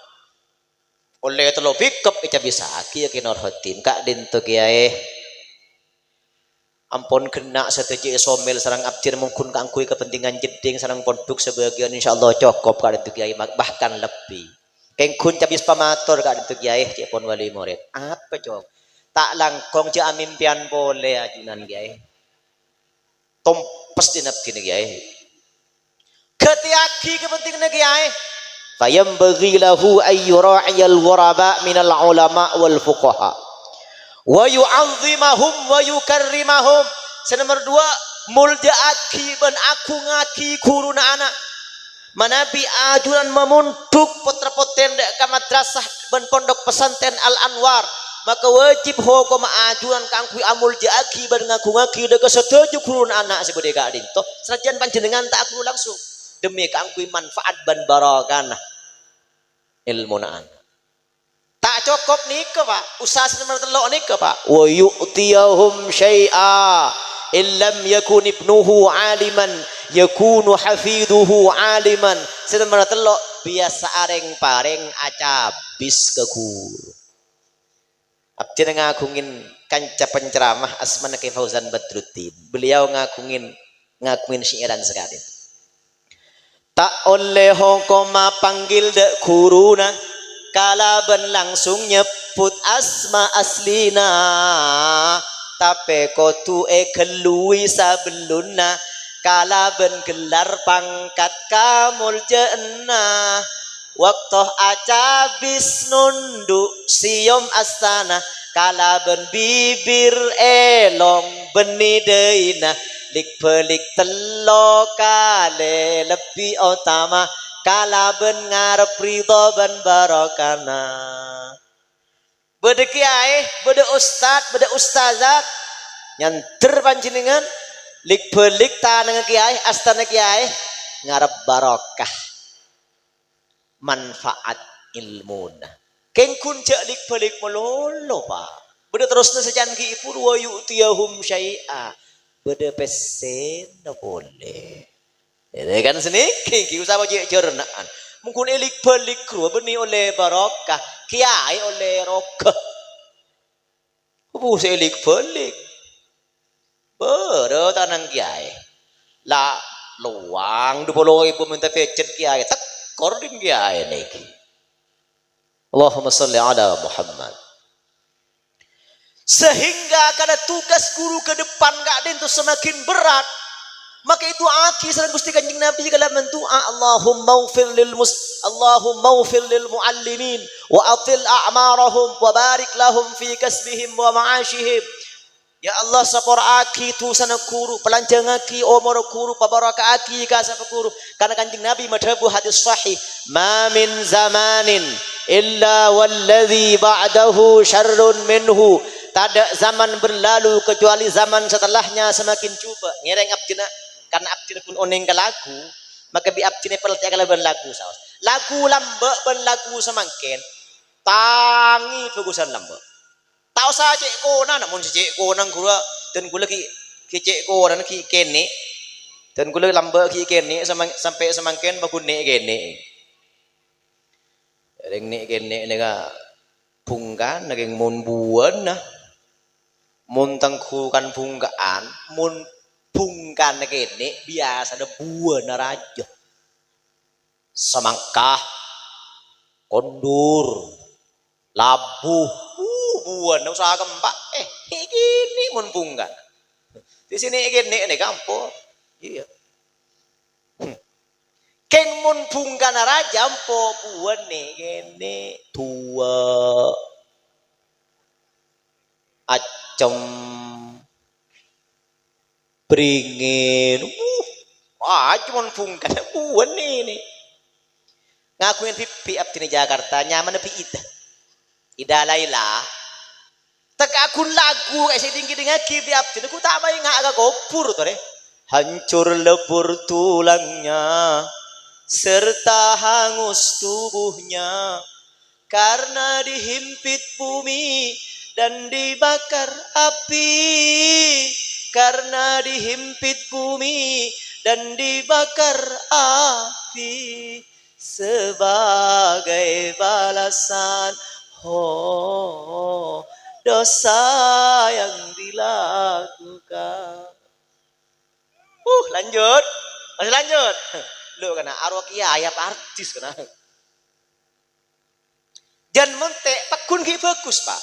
[SPEAKER 1] oleh telo pikap ica bisa aki kinor hotin kak dintu kiai ampun kena setuju somel sarang abjir mungkin kangkui kepentingan jeding sarang pondok sebagian insyaallah cukup kak dintu kiai bahkan lebih kengkun cabis pamator kak dintu kiai cepon wali murid apa cok tak langkong ja mimpian boleh ajunan kiai tompes dinap kini kiai ketiaki kepentingan kiai fayambaghi lahu ayyura'iyal ghuraba minal ulama wal fuqaha wa yu'azzimahum wa yukarrimahum nomor 2 muljaaki ban aku ngaki kuruna anak manabi ajuran memunduk putra-putren ka madrasah ban pondok pesantren Al Anwar maka wajib hukum ajuran kangkui amul jaaki ban ngaku-ngaki de setuju kuruna anak sebede ka dinto sanajan panjenengan tak aku langsung demi kangkui manfaat ban barakah ilmu naan tak cukup nika pak usaha nomor 3 nika pak wa yu'tiyahum syai'a illam yakun ibnuhu aliman yakunu hafiduhu aliman nomor 3 biasa areng pareng acabis kekur abdi ngagungin kanca penceramah asmana Ki Fauzan Badruddin beliau ngagungin syairan sekali tak oleh hokoma panggil dek kuruna kalaban langsung nyebut asma aslina tapi kotu kelui sabeluna kalaban gelar pangkat kamul jena waktu acabis nunduk siom astana kalaban bibir elong beni deina lik pelik telo kale lebih utama kalaban ngarep ridho ban barakana bede kiai, bede ustad, bede ustazat, nyanter panjenengan, lik belik tanang kiai, astana kiai, ngarep barokah, manfaat ilmuna. Keng kunja lik belik melolo pak. Bede terusnya sejan ki ipur wa yu'tiyahum syai'a. Bede pesen no boleh. Ya kan sini ki usah baca jernaan. Mungkin elik belik kru beni oleh barokah, kiai oleh rokah. Buse elik belik. Bede tanang kiai. La luang du bolo ibu minta pecet kiai tak kordin kiai niki. Allahumma salli ala Muhammad. Sehingga karena tugas guru ke depan gak ada itu semakin berat. Maka itu aki sareng Gusti Kanjeng Nabi kala mentua Allahumma ufir lil muallimin wa atil a'marahum wa barik lahum fi kasbihim wa ma'ashihim. Ya Allah sapor aki tu sana guru pelanjang aki omor guru pabaraka aki ka sapa guru karena Kanjeng Nabi madhabu hadis sahih ma min zamanin illa walladzi ba'dahu syarrun minhu. Tak ada zaman berlalu kecuali zaman setelahnya semakin cuba. Ngereng abdina karena abdina pun oneng ke lagu, maka bi abdina pelatihan kalau berlagu saus. Lagu lambek berlagu semangkin, tangi bagusan lambek. Tahu saja cek kona, namun si cek kona gula dan gula ki cek kona ki kene dan gula lambek ki kene sampai semangkin bagune kene. Reng ne kene nega bungkan naging mun buan nah. Mun tengkukan bungkaan, mun bungkan kene biasa ada buah naraja, semangkah, kondur, labu, buah, nggak usah kempak, gini mun bungkan, di sini kene nih kampung, iya, keng mun bungkan naraja, buah nih kene tua, acem beringin cuman bungkan buan nih ngakuin pipi abdi Jakarta nyaman tapi ida laila tak akun lagu kayak sedingki ngaki di abdi aku tak main nggak agak gopur tuh deh hancur lebur tulangnya serta hangus tubuhnya karena dihimpit bumi dan dibakar api karena dihimpit bumi dan dibakar api sebagai balasan dosa yang dilakukan. Lanjut masih lanjut lu kena arwah kiai apa artis kena jangan montek pakun ki bagus pak.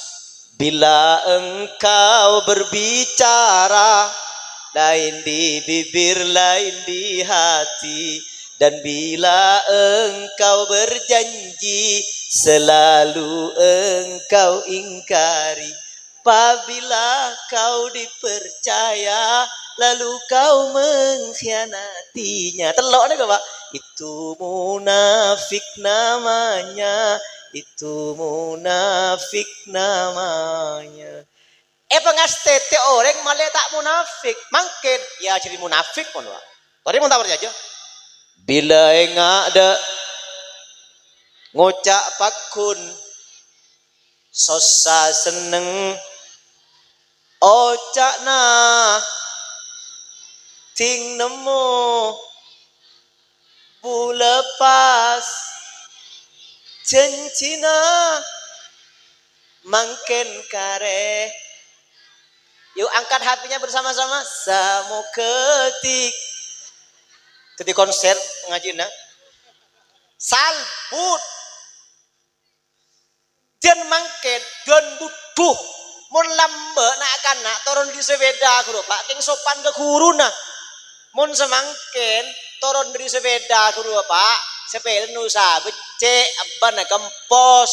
[SPEAKER 1] Bila engkau berbicara lain di bibir lain di hati dan bila engkau berjanji selalu engkau ingkari apabila kau dipercaya lalu kau mengkhianatinya telok nih Pak itu munafik namanya itu munafik namanya pengastete orang malah tak munafik mungkin ya jadi munafik pun Pak tadi mau tahu aja bila enggak ada ngocak pakun sosa seneng ocak nah ting nemu bu lepas cencina mangken kare yuk angkat hatinya bersama-sama samu ketik ketik konser ngajina salbut dan mangken dan butuh mun lambe nak kana turun di sepeda guru Pak king sopan ke guru nah mun semangken turun dari sepeda guru Pak sepeda nusa becek abana kempos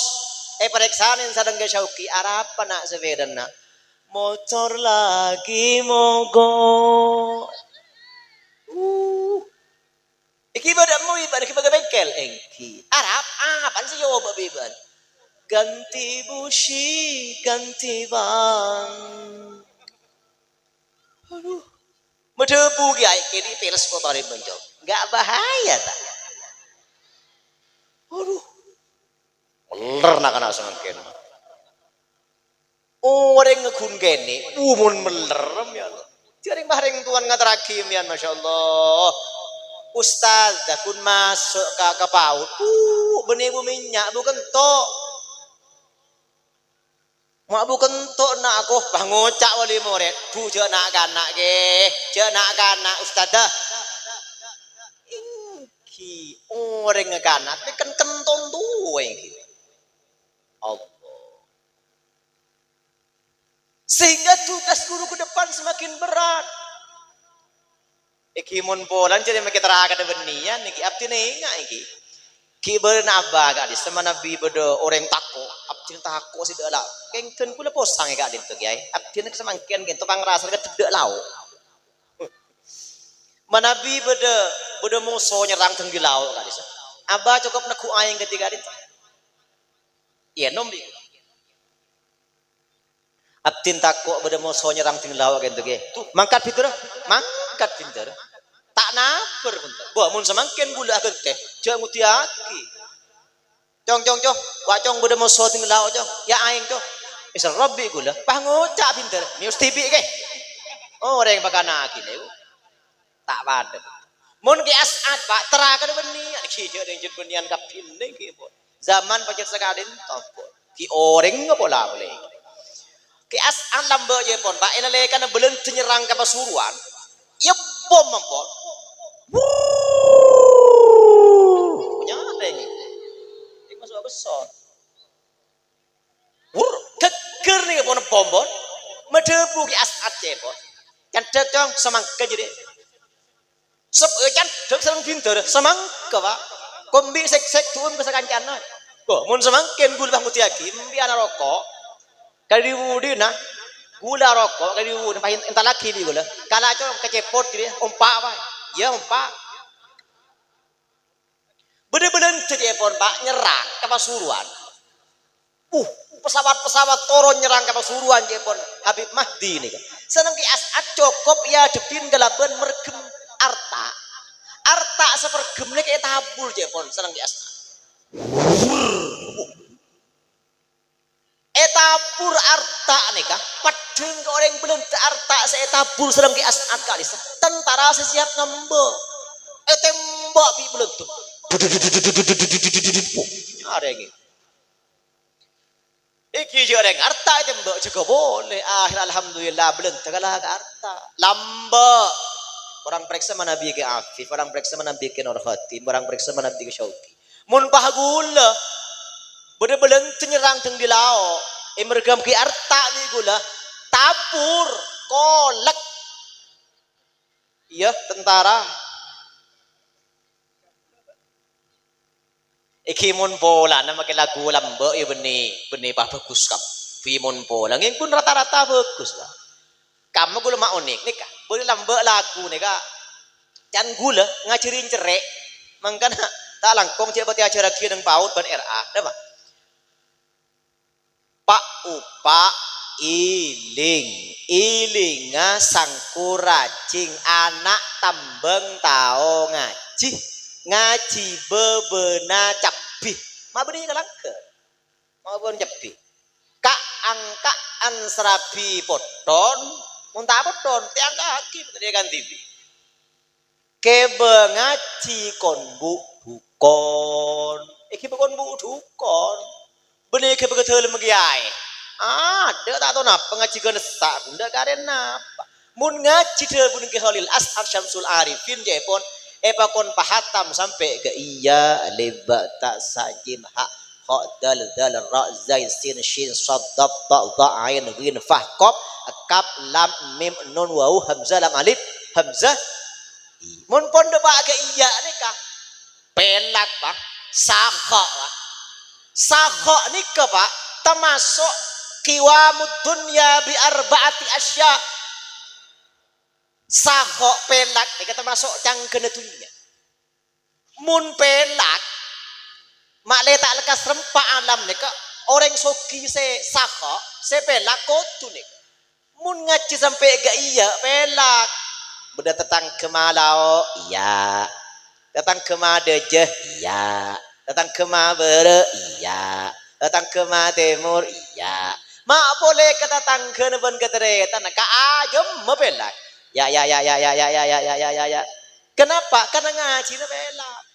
[SPEAKER 1] periksanin sadang ke syauki arapa nak sepeda nak motor lagi mogok iki badak mau ibadah ke bengkel engki arap apaan sih yo babiban ganti busi ganti bang. Aduh, medebu kiai kini peles kotorin menjol. Enggak bahaya tak? Aduh, meler nak anak semangkin. Orang ngekun gini, umun melerem ya Allah. Jaring bareng tuan ngaterakim ya, masya Allah. Ustaz, kun masuk ke paut, benih bu minyak bukan tok. Mak bukan tok nak aku bangocak wali murid. Bu je nak kanak ke, je nak kanak ustaz dah. Ki orang ngekanak, tapi kan kenton tuh yang gitu. Allah. Sehingga tugas guru ke depan semakin berat. Iki mun polan jadi make terakan benian iki abdi nenga iki. Ki beun aba gak di sama nabi bedo orang tako, abdi tako si deula. Kengkeun kula posang gak di teu kiai. Abdi nek samangkeun gitu pangrasa ke teu lau. Manabi bedo musuh nyerang teng di laut gak di. Aba cukup neku aing ketiga di. Iya nombi. Abdin takut beda musuh nyerang teng laut gitu ge. Tuh mangkat pinter, mangkat pinter. Tak naper pinter. Buah mun samangkeun gula akeun teh, jeung ngutiaki. Cong, wa cong beda musuh teng laut cong. Ya aing cong. Isal rabbi gula, pangocak pinter. Mius tibi ge. Oh, orang pakana kini. Tak pada. Mun ki as'ad Pak terakan benian ki jeung jeung benian kapin ki. Zaman pacet sekadin tompol. Ki oreng pola boleh. Ki as'ad lambe je pon Pak ina le kana beuleun teu nyerang ka Pasuruan. Ieu bom mampol. Punya ada ini. Ini masuk besar. Keker nih pon bom. Medebu ki as'ad je pon. Kan cong samangke jadi. Sep kan dek sareng pinter samangke Pak. Kombi sek tuun ke sakancan. Kok mun samangkeun gula mutiaki mbiana rokok. Kali wudina gula rokok kali wudina pahin entar lagi di gula. Kala cong kecepot gitu ompak Pak. Ya ompak. Bener-bener cepon Pak nyerang ke Pasuruan. Pesawat-pesawat toron nyerang ke Pasuruan cepon Habib Mahdi nih kan. Seneng ki as'ad cukup ya depin galaban mergem arta. Arta sepergem nih kayak tabul cepon seneng ki as'ad. Etapur arta nih kah padeng ke orang belum arta seetabur sedang ki as'ad kali tentara sesiap ngembek tembak bi belum tuh ada yang iki joreng arta tembak juga boleh alhamdulillah belum tegala ke arta lambek orang periksa mana bi ke Afif orang periksa mana bi ke Nur Khatim orang periksa mana bi ke Syauki mun pahagula bener-bener nyerang teng di lao emergam ki arta ni gula tabur kolek iya tentara iki mun bola nama ke lagu lambe ya benih bagus kam fi mun bola ngin pun rata-rata bagus lah kamu gula mau unik nih kah boleh lambe lagu nih kah can gula ngajarin cerek mangkana tak langkong dia bati acara kieu nang paut ban RA dah Pak Pak upak ilinga sangkuracing anak tambeng tao ngaji bebena capih ma benih kalangke ma ben capih kak angkaan serabi poton muntah poton tiang kaki dia kan TV kebe ngaji kon bu dukon iki kon bu dukon benih ke begitu lemagiai ada tak tahu napa ngaji ke nesak bunda karen napa mun ngaji dia bunuh ke Khalil As'ad Syamsul Arifin jepon kon pahatam sampai ke iya leba tak sajim hak dal ra zain sin shin sad dab ta dha ain ghin fah qaf kaf lam mim nun waw hamzah lam alif hamzah mun pon de ke iya nikah pelak Pak sakha nikah Pak termasuk qiwamud dunya bi arbaati asya sakha pelak nikah termasuk cangkene dunya mun pelak mak letak lekas rempak alam nikah orang soki se saka se pelak kotu nih mun ngaji sampai gak iya pelak beda tetang kemalau iya datang ke Madejeh iya datang ke Mabere iya datang ke Timur iya mak boleh ke datang ke Neben Ketere tanah ka ajem mepelak ya kenapa karena ngaji pelak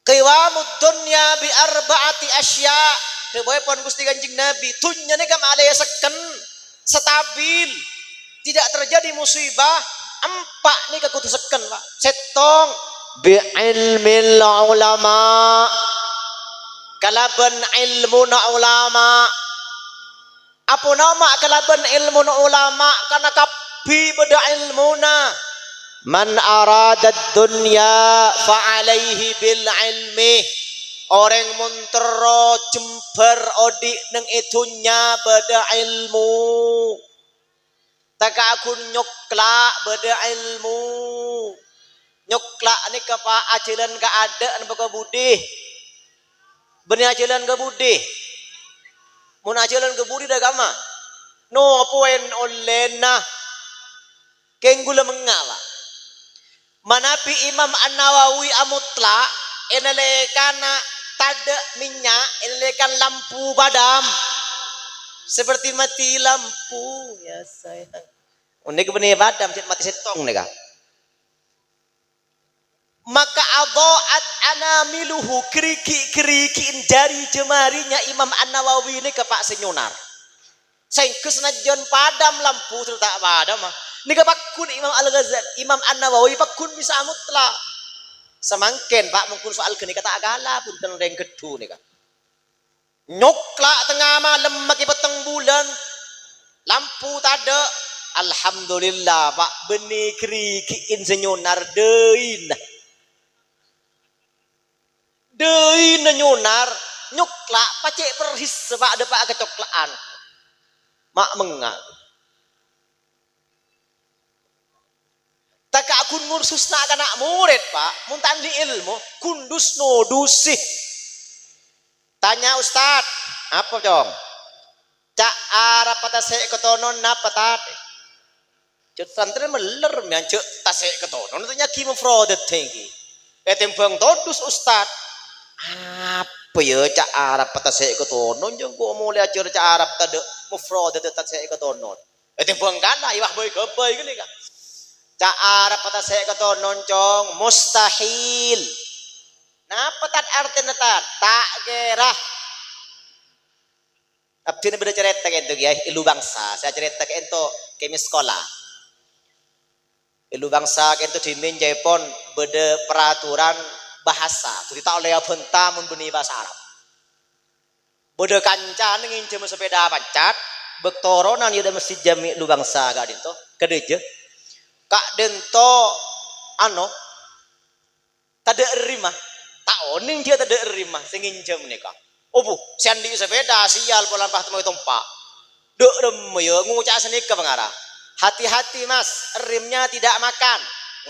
[SPEAKER 1] qiwamud dunya bi arbaati asya keboy pon Gusti Kanjeng Nabi tunya nih kam alaya seken stabil tidak terjadi musibah empat nih kakutu seken Pak setong bi ilmil ulama kalaban ilmu na ulama apa nama kalaban ilmu na ulama karena kapi beda ilmuna man arada dunya fa alaihi bil ilmi orang muntero jember odi neng itunya beda ilmu tak akun nyokla beda ilmu nyokla ni kapa ajalan ka ada an baka budi benih ajalan ka budi mun ajalan ka budi da gama no poen olena kenggula mengawa manapi Imam An-Nawawi amutla enalekana tada minyak enalekan lampu padam seperti mati lampu ya sayang unik benih padam mati setong nih kak maka adhaat anamiluhu keriki dari jemarinya Imam An-Nawawi ini ke Pak Senyonar sengkes najon padam lampu tertak padam mah nika pakun Imam Al-Ghazali Imam An-Nawawi pakun bisa mutla semangken Pak mungkin soal geni kata agala pun ten reng gedu nika nyokla tengah malam maki peteng bulan lampu tada alhamdulillah Pak benih keriki insenyonar dein nyunar nyokla pacek perhis sebab ada Pak kecoklaan mak mengak tak akun ngursus nak anak murid Pak muntan di ilmu kundus no dusih tanya Ustad apa cong cak arap patasek ketonon napa tadi cut santri meler yang cek tasek ketonon itu nyaki mufrodet tinggi tembang todus Ustad apa ya cak arap patasek ketonon jeng gua mulai ajar cak arap tadi mufrodet tasek ketonon tembang kana iwah boy kebay gini kan cak arap patasek ketonon cong mustahil napa tat artinya tak gerah abdi ini beda cerita gitu ya ilu bangsa saya cerita ke ento kemi sekolah ilu bangsa ento dimin jaipon beda peraturan bahasa jadi tak oleh benta mun benih bahasa Arab beda kancan nginjem sepeda pancat bektoronan ya masjid jami ilu bangsa gak dento kedeje kak dento ano tada erimah tak oning dia tada erimah sing nginjem nikah oh bu sandi sepeda sial pola pah temu tompak dek rem ya ngucap senika pengarah hati-hati mas rimnya tidak makan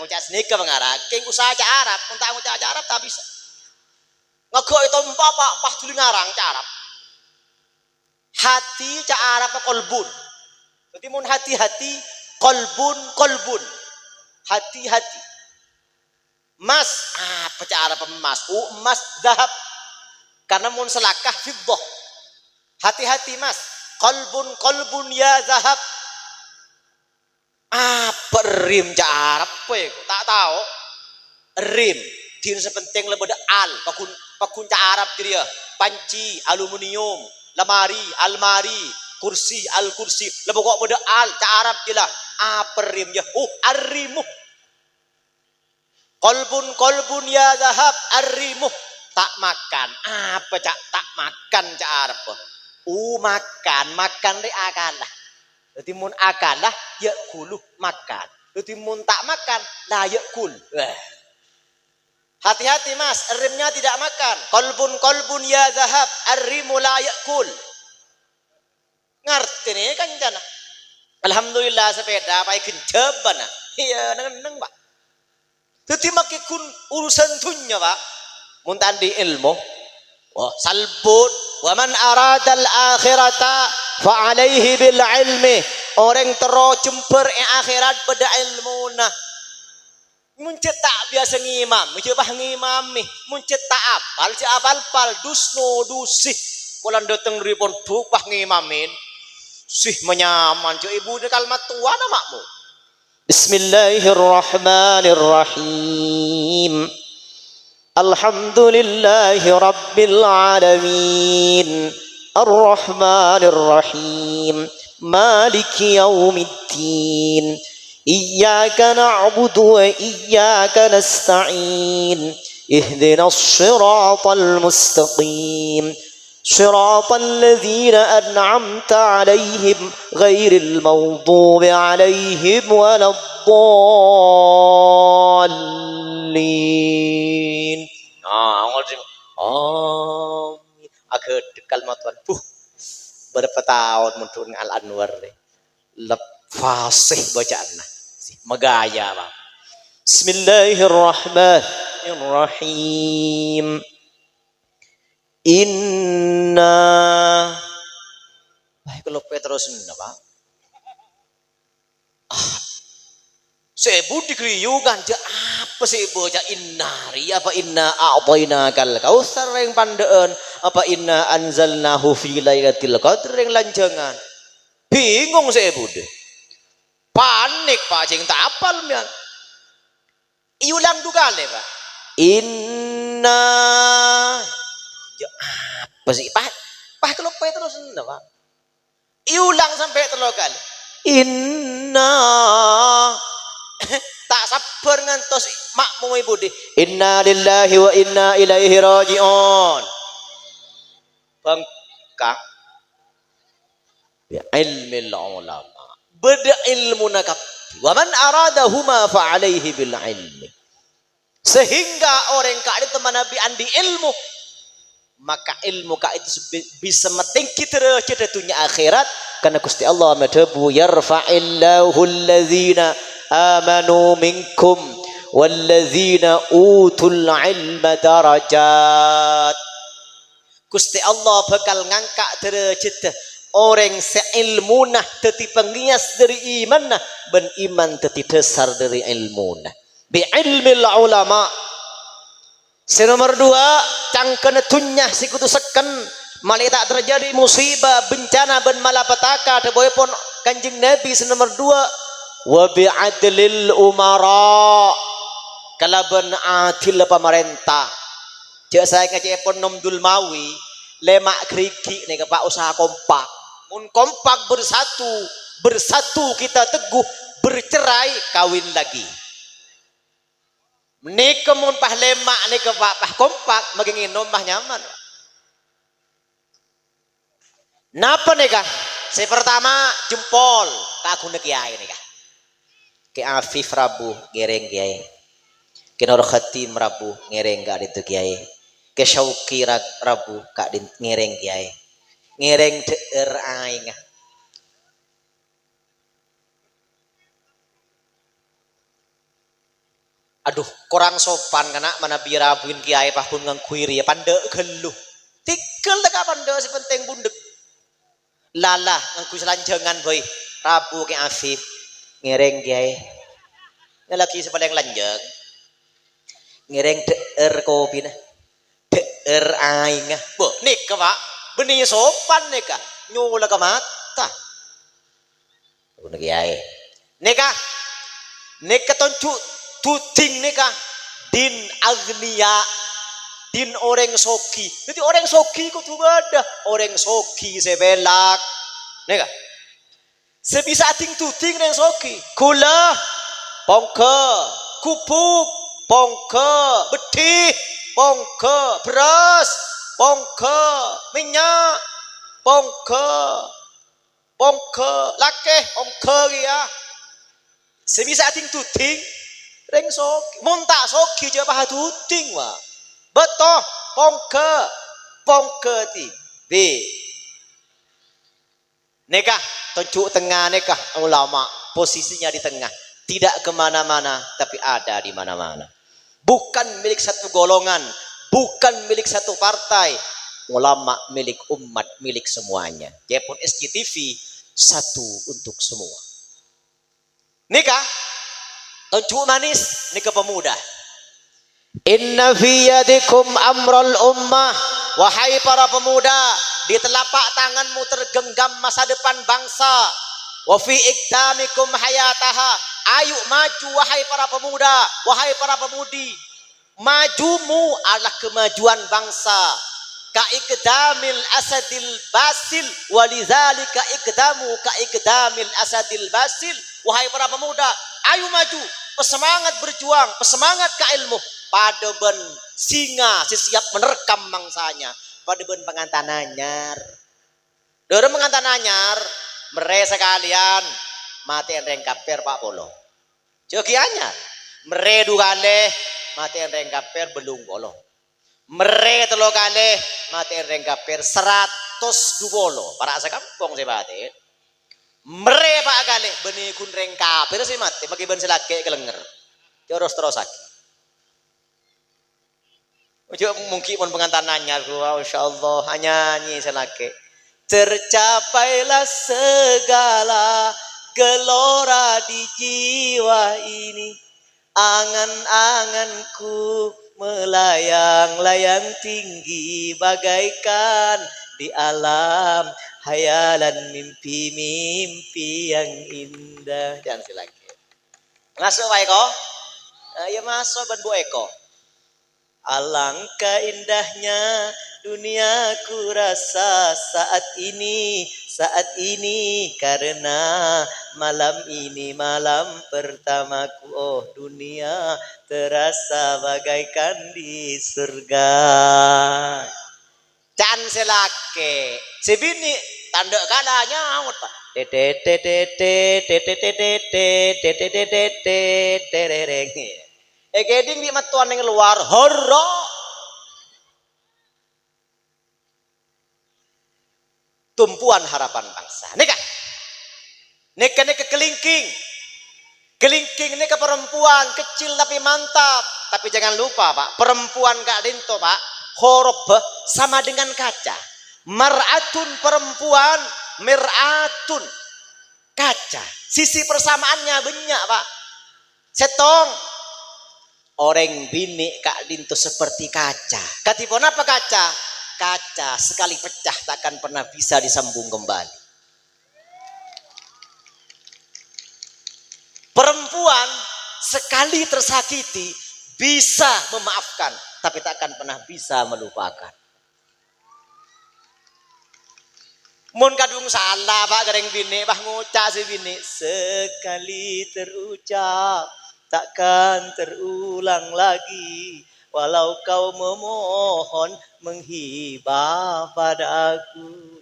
[SPEAKER 1] ngucap senika pengarah keng usaha cak Arab untuk ngucap cak Arab tak bisa ngegok itu tompak pak pah tuli ngarang cak Arab hati cak Arab kolbun jadi mun hati-hati kolbun hati-hati mas apa cak Arab emas emas zahab karena mun selakah fiddah hati-hati mas kolbun ya zahab apa rim cak Arab tak tahu rim din sepenting lebih al pakun cak Arab dia panci aluminium lemari almari kursi al kursi lebih kok beda al cak Arab dia lah apa rim ya arrimu kolbun ya zahab arrimu tak makan apa cak tak makan cak Arab makan di akalah jadi mun akalah ya kuluh makan jadi mun tak makan lah ya kul hati-hati mas rimnya tidak makan kolbun ya zahab arrimu la yakul ngerti nih kan jana alhamdulillah sepeda pakai kenceban iya neng pak jadi makikun urusan tunya pak muntan di ilmu Wah, salbut. Wa man aradal akhirata fa alaihi bil ilmi. Orang tero jember akhirat beda ilmu nah. Mencetak biasa ngimam, mencoba ngimam nih, mencetak apal, apal dusno dusih. Kulan dateng ripon dupah ngimamin, sih menyaman. Jo ibu de kalimat tua namamu. Bismillahirrahmanirrahim. Alhamdulillahi rabbil alamin. Ar-Rahmanir-Rahim. Maliki yaumiddin. Iyyaka na'budu wa iyyaka nasta'in. Ihdinas siratal mustaqim. Siratal ladzina an'amta 'alaihim ghairil maghdubi 'alaihim waladdallin. Akhir kalimat berapa tahun muncul Al Anwar fasih bacaan megaya bang. Bismillahirrahmanirrahim. Inna kalau Petrus apa? Sebut dikriyu ganja apa sih bocah innari apa inna a'tainakal kautsar yang pandaan apa inna anzalnahu fi lailatul qadr yang lanjangan bingung sebut panik Pak cing tak apal mian iulang dua kali Pak inna ya apa sih Pak kalau Petrus apa iulang sampai telur kali inna tak sabar ngantos makmum ibu di inna lillahi wa inna ilaihi raji'un bangkang ya ilmi ulama beda ilmu nakab wa man aradahuma fa alaihi bil ilmi sehingga orang ka itu manabi andi ilmu maka ilmu ka itu bisa metinggi terus dunia akhirat karena Gusti Allah madabu yarfa'illahu alladzina amanu minkum walladzina utul ilma darajat. Gusti Allah bakal ngangkat derajat orang seilmunah teti pengias dari iman nah ben iman teti dasar dari ilmunah bi ilmil ulama. Nomor 2 cangkene tunyah sikutu seken malih tak terjadi musibah bencana ben malapetaka teboy pun Kanjeng Nabi nomor 2 wa bi'adlil umara kalaban adil pemerintah cek saya ngecek pun nomdul mawi lemak keriki nih Pak usaha kompak mun kompak bersatu kita teguh bercerai kawin lagi nih kemun pah lemak nih ke Pak kompak magingin nombah nyaman napa nih kah saya pertama jempol kaku nekiai nih kah ke Afif Rabu ngereng kiai ke Nur Khatim Rabu ngereng gak itu kiai ke Syauki Rabu kak ngereng kiai ngereng deur aing aduh kurang sopan karena mana birabuin kiai pahun ngangkuiri ya pandek geluh tikel teka pandek si penting bundek lalah ngangkuis lanjangan boy Rabu ke Afif ngereng kiai lagi sepaling lanjang ngereng deur kopi nah deur aing boh nika Pak benih sopan nika nyula ke mata udah kiai nika toncu tuting nika din agnia din orang soki jadi orang soki ku tuh ada orang soki sebelak nika sebisa ting-tuting yang soki gula pongke kupuk pongke bedih pongke beras pongke minyak pongke lakeh pongke ya sebisa ting-tuting yang soki muntak soki japa tuting wa betul pongke ti b nikah tunjuk tengah nikah ulama posisinya di tengah tidak kemana-mana tapi ada di mana-mana bukan milik satu golongan bukan milik satu partai ulama milik umat, milik semuanya. Jepun SCTV satu untuk semua. Nikah tunjuk manis, nikah pemuda. Inna fi yadikum amrul ummah. Wahai para pemuda, di telapak tanganmu tergenggam masa depan bangsa. Wa fi iqdamikum hayataha. Ayo maju wahai para pemuda, wahai para pemudi. Majumu adalah kemajuan bangsa. Ka iqdamil asadil basil walidzalika iqdamu ka iqdamil asadil basil. Wahai para pemuda, ayo maju, pesemangat berjuang, pesemangat ke ilmu. Pada ben singa sesiap menerkam mangsanya. Pada ben pengantan anyar. Dorong pengantan anyar, mereka sekalian mati reng kaper Pak Polo. Joki anyar, meredu kali mati reng kaper belum polo. Mere telo kali mati reng kaper 120. Para sekampung saya mati. Mere pak kali benih kun reng kaper saya mati. Bagi ben selake kelenger. Terus sakit. Ujuk mungkin pun pengantanannya gua insyaallah hanya nyi selake. Tercapailah segala gelora di jiwa ini. Angan-anganku melayang-layang tinggi bagaikan di alam hayalan mimpi-mimpi yang indah. Jangan selake. Masuk Pak Eko? Ya masuk ben Bu Eko. Alangkah indahnya dunia ku rasa saat ini karena malam ini malam pertamaku. Oh dunia terasa bagaikan di surga. Can selake sebini tanda kalanya nyaut Pak. Geding di matuan yang luar horro tumpuan harapan bangsa. Nikah kelingking ini ke perempuan kecil tapi mantap. Tapi jangan lupa Pak, perempuan gak dinto Pak, horob sama dengan kaca. Mar'atun perempuan, mir'atun kaca. Sisi persamaannya banyak Pak. Setong orang bini kak dinto seperti kaca. Katipun apa kaca? Kaca sekali pecah takkan pernah bisa disambung kembali. Perempuan sekali tersakiti bisa memaafkan, tapi takkan pernah bisa melupakan. Mun kadung salah Pak gareng bini, bah ngucap si bini sekali terucap takkan terulang lagi. Walau kau memohon menghibah pada aku.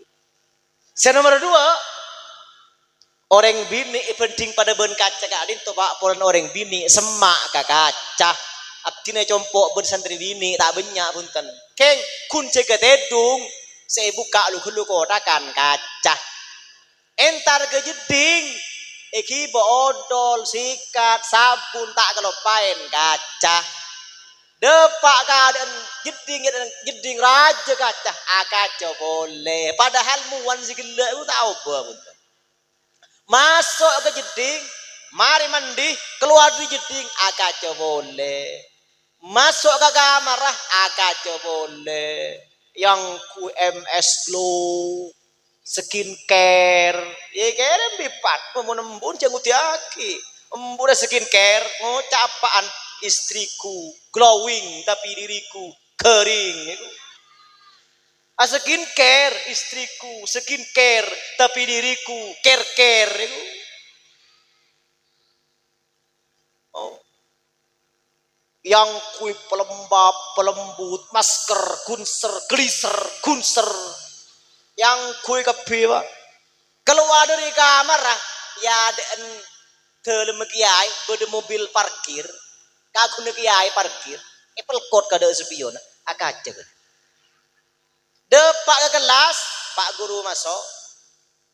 [SPEAKER 1] Yang nomor 2, orang bini penting pada ben kaca kak dinto Pak. Polan orang bini semak kak kaca. Abdina compok ben santri bini tak banyak punten. Keng kunci ke tedung saya buka lu kotakan kaca. Entar ke jeding iki odol sikat sabun tak kelupain kaca. Depak keadaan jeding raja kaca kaca boleh. Padahal muan si gila itu tahu apa punten. Masuk ke jeding, mari mandi, keluar di jeding kaca boleh. Masuk ke kamar kaca boleh. Yang QMS Glow skincare ya kira bipat memunembun jangan utiaki embun skincare ngucapaan istriku glowing tapi diriku kering itu skincare istriku skincare tapi diriku care itu oh yang kui pelembab pelembut masker gunser yang kui kepi Pak keluar dari kamar ya ada dalam kiai berde mobil parkir kaku kiai parkir Apple code kada sepion akaca depak ke kelas Pak Guru masuk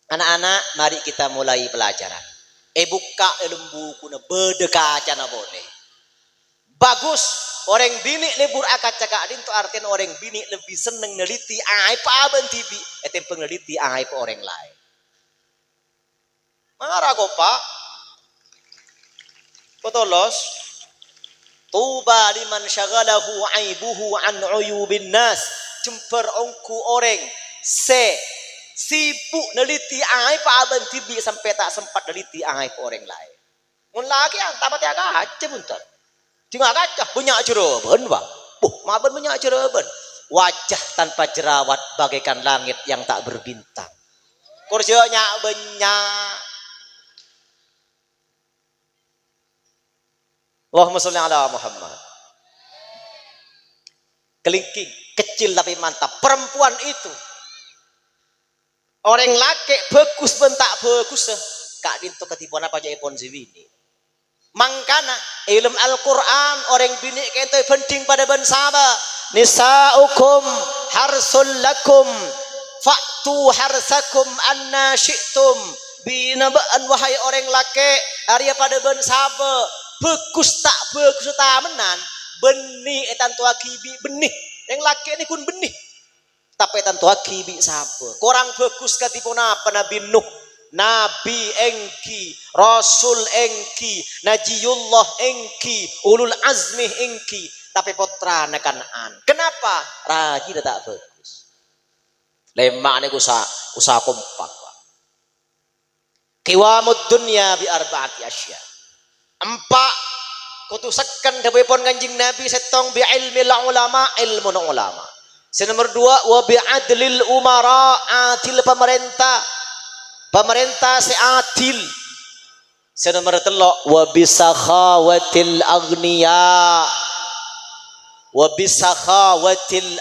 [SPEAKER 1] anak-anak mari kita mulai pelajaran buka lembu kuna berde kaca na boleh bagus orang bini lebur akad cakak adin tu artian orang bini lebih seneng neliti aib aben tibi etem peneliti aib orang lain. Marah kok pak, potolos. Tuba liman syagalahu aibuhu an uyubin nas. Jemper ongku orang se sibuk neliti aib aben tibi sampai tak sempat neliti aib orang lain. Mun lagi yang tamat ya kaca buntar. Jangan kaca punya jeroban bang. Maben punya jeroban. Wajah tanpa jerawat bagaikan langit yang tak berbintang. Kursinya banyak. Allahumma sholli ala Muhammad. Kelingking kecil tapi mantap. Perempuan itu orang laki bagus bentak bagus. Kak dinto ketipuan apa aja ipon ini. Mangkana ilmu Al-Quran orang bini kento penting pada bensaba. Nisaukum harsul lakum fa'tu harsakum anna syi'tum. Binabaan wahai orang laki Arya pada bensaba. Bagus tak bagus tamenan benih etan tua kibi benih yang laki ini kun benih tapi etan tua kibi sapa korang bagus katipun apa Nabi Nuh Nabi engki Rasul engki Najiyullah engki Ulul Azmi engki tapi putra Kanaan kenapa rajin tak bagus lemak ni usaha kompak kiwamud dunya bi arba'ati asya. Empat kutusakan dapipun kanjing Nabi setong bi ilmi ulama ilmu ulama. Nomor 2 wa bi adlil umara adil pemerintah si adil. Nomor 3 wa bi sakhawatil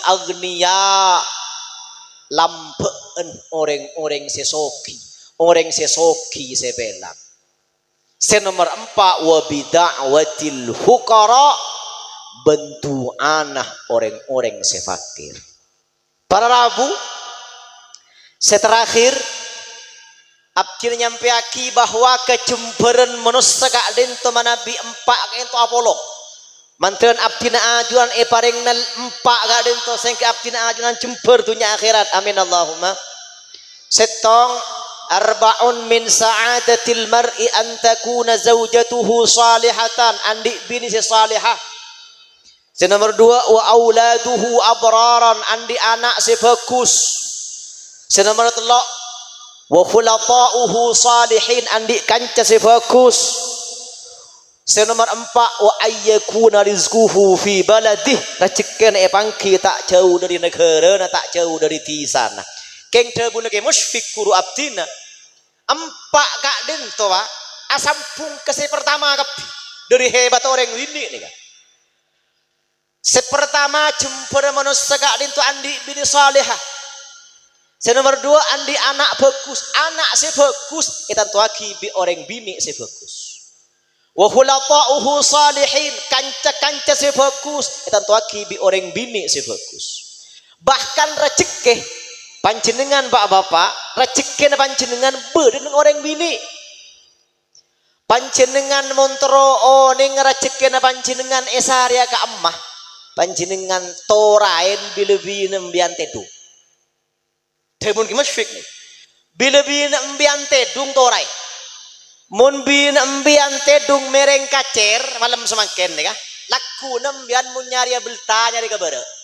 [SPEAKER 1] aghniya lampeun orang-orang sesoki sebelang. Nomor 4 wa bida'watil fuqara bentu anah orang-orang sefakir. Para rabu seterakhir abdi nyampe aki bahwa kecemperan manusia gak dento manabi empat kento Apollo mantan abdi na ajuan paring nal empat gak dento sehingga abdi na ajuan cemper dunia akhirat amin Allahumma. Setong arba'un min sa'adatil mar'i an takuna zawjatuhu salihatan andi bini si salihah. Nomor 2 wa auladuhu abraran andi anak si bagus. Nomor 3 wa khulata'uhu salihin andi kanca si bagus. Nomor 4 wa ayyakuna rizquhu fi baladih rezekine pangki tak jauh dari negara tak jauh dari tisana. Keng tebu nage musyfik kuru abdina empat kak dento wa asampung ke pertama kapi dari hebat orang ini nih kan sepertama jemper manusia kak dento andi bini salihah. Nomor 2 andi anak bagus itan tuaki bi orang bini si bagus wa khulata'uhu salihin kanca-kanca si bagus itan tuaki bi orang bini si bagus. Bahkan rezeki panjenengan bapak-bapak rezeki panjenengan dengan orang bini panjenengan montro ning rezeki panjenengan esaria ka emmah panjenengan torain bilebi nembian tedung tebun ki musyrik nih bilebi nembian tedung torai mun bin nembian tedung mereng kacer malam semakin nih kah laku nembian mun nyari belta nyari kabare.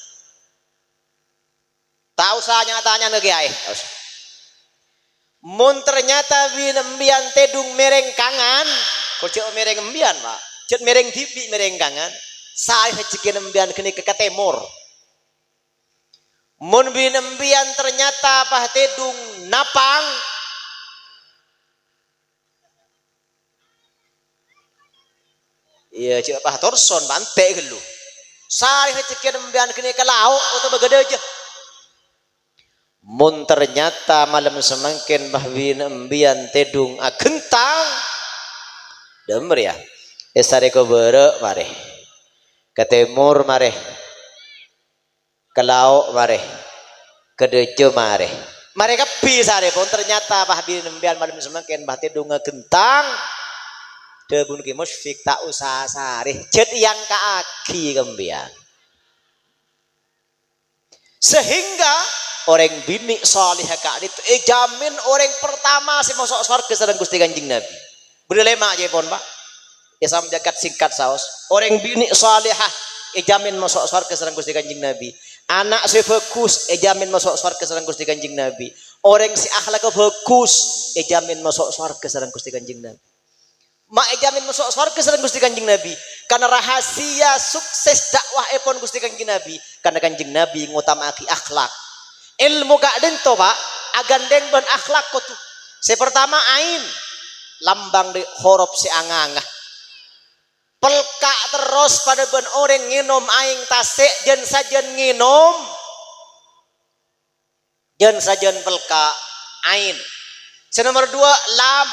[SPEAKER 1] Tahu saya tanya lagi ay. Mun ternyata binembian tedung mereng kangan, kocok mereng embian pak, cet mereng tibi mereng kangan, saya cekin embian kini ke katemor. Mun binembian ternyata pah tedung napang, iya cik pah torson bante gelu. Saya cekin embian kini ke lauk atau bagada aja. Mun ternyata malam semakin bahwin embian tedung agentang demer ya esare ko bere mare ke timur mare ke lauk mare ke dejo mare kepi sare pun ternyata bahwin embian malam semakin bah tedung agentang debun ki musfik tak usah sarih jet yang kaaki kembian. Sehingga orang bini salih kak itu jamin orang pertama si masuk surga sedang Gusti Kanjeng Nabi. Berlema aja pon Pak. Ya sam jagat singkat saos. Orang bini salihah jamin masuk surga sedang Gusti Kanjeng Nabi. Anak si bagus jamin masuk surga sedang Gusti Kanjeng Nabi. Orang si akhlak bagus jamin masuk surga sedang Gusti Kanjeng Nabi. Mak jamin masuk surga sedang Gusti Kanjeng Nabi. Karena rahasia sukses dakwah epon Gusti Kanjeng Nabi karena Kanjeng Nabi ngutamaki akhlak. Ilmu gak dento Pak, agandeng ben akhlak ko tuh. Pertama ain lambang de horob si angangah. Pelka terus pada ben orang nginom aing tasik jen sajen nginom. Jen sajen pelka ain. Nomor 2 lam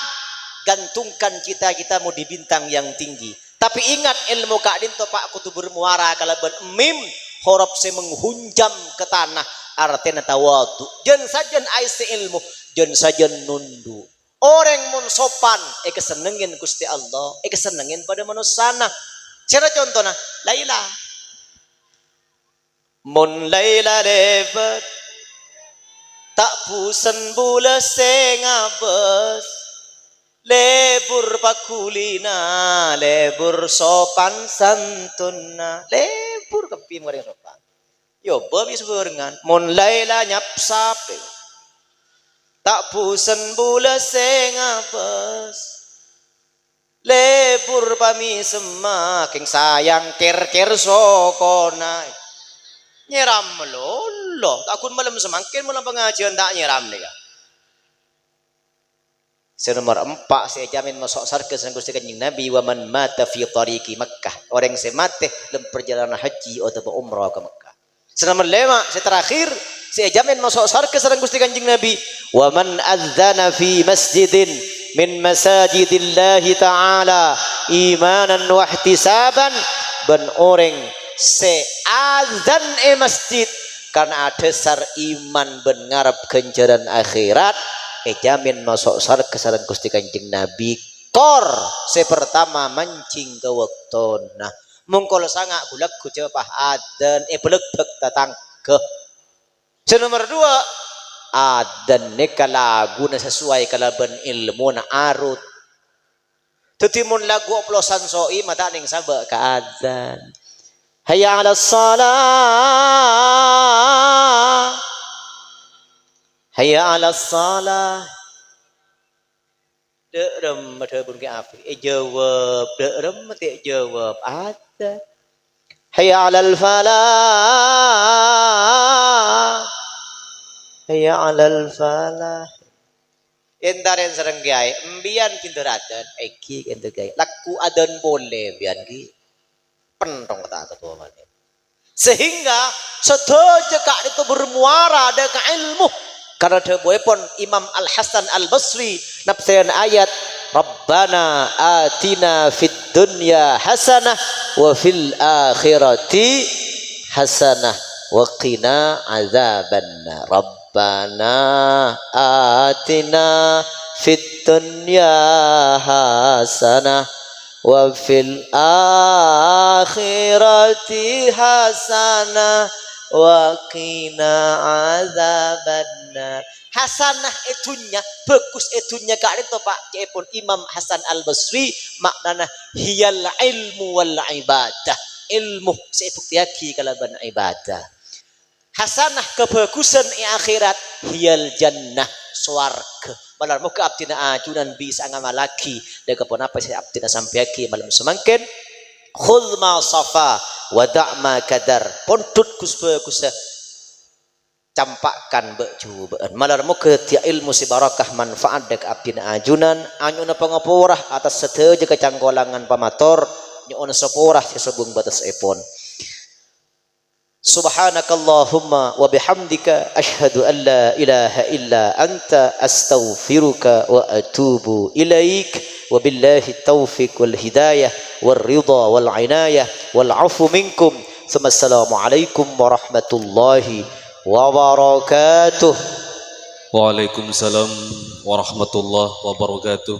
[SPEAKER 1] gantungkan cita-citamu di bintang yang tinggi. Tapi ingat ilmu kak dinto Pak kutu bermuara kalau ben mim horob se menghunjam ke tanah artinya tawadu. Jen sajen aisi ilmu, jen sajen nundu. Orang mun sopan kesenengin Gusti Allah, kesenengin pada manusana. Cara contohnya Laila. Mun Laila lebat tak pusen bula sengabes. Lebur pakulina, lebur sopan santuna, lebur kepi goreng sopan. Yo babi seberengan, mon Laila nyapsap, tak pusen bula sengapes. Lebur pami semakin sayang ker sokona. Nyeram melolo, takun malam semakin malam pengajian tak nyeram nih. Nomor 4 saya jamin masuk surga dengan Gusti Kanjeng Nabi wa man mata fi tariqi Makkah. Orang yang mati dalam perjalanan haji atau umrah ke Makkah. Nomor 5 saya terakhir saya jamin masuk surga dengan Gusti Kanjeng Nabi wa man adzana fi masjidin min masajidillah taala imanan wa ihtisaban ben orang se azan masjid karena dasar iman ben ngarep ganjaran akhirat jamin masuk surga sareng Gusti Kanjeng Nabi kor pertama mancing ke waktona mungkol sanga gulak kucepah adan belegdeg datang ke nomor 2 adan neka lagu na sesuai kalaban ilmu na arut tetimun lagu oplosan soi mata ning sabak ka adan hayya 'alas salah hayya 'alas salah derem madhabun ke afi jawab derem te jawab ada hayya 'alal falah hayya 'alal falah entaren sareng gae embian pinderadan iki ente gae laku adan boleh bian ki pentong tak ketua mane sehingga sedaya kak itu bermuara dengan ilmu. Karena dawuhipun Imam Al Hasan Al Basri nafsiran ayat Rabbana atina fid dunya hasanah wa fil akhirati hasanah wa qina azabannar. Rabbana atina fid dunya hasanah wa fil akhirati hasanah wa qina azabannar. Hasanah etunya bagus etunya kak itu Pak pun Imam Hasan Al Basri maknanya hiyal ilmu wal ibadah ilmu sebuktiaki kalaban ibadah. Hasanah kebagusan akhirat hiyal jannah swarga. Malar muka abdina ajunan bisa ngamalaki dagapun apa sih abdina sampiaki malam semangkin khudh ma safa wa da' ma kadar pontut kusba campakkan becubaan malar muka tia ilmu si barakah manfaat dek abdina ajunan anyuna pangapurah atas sedaya kecanggolangan pamator nyuun sepurah sesebung batas epon. Subhanakallahumma wa bihamdika asyhadu an la ilaha illa anta astaghfiruka wa atubu ilaik wa billahi taufiq wal hidayah wal ridha wal inayah wal afu minkum. Assalamualaikum warahmatullahi wabarakatuh.
[SPEAKER 2] Waalaikumsalam warahmatullahi wabarakatuh.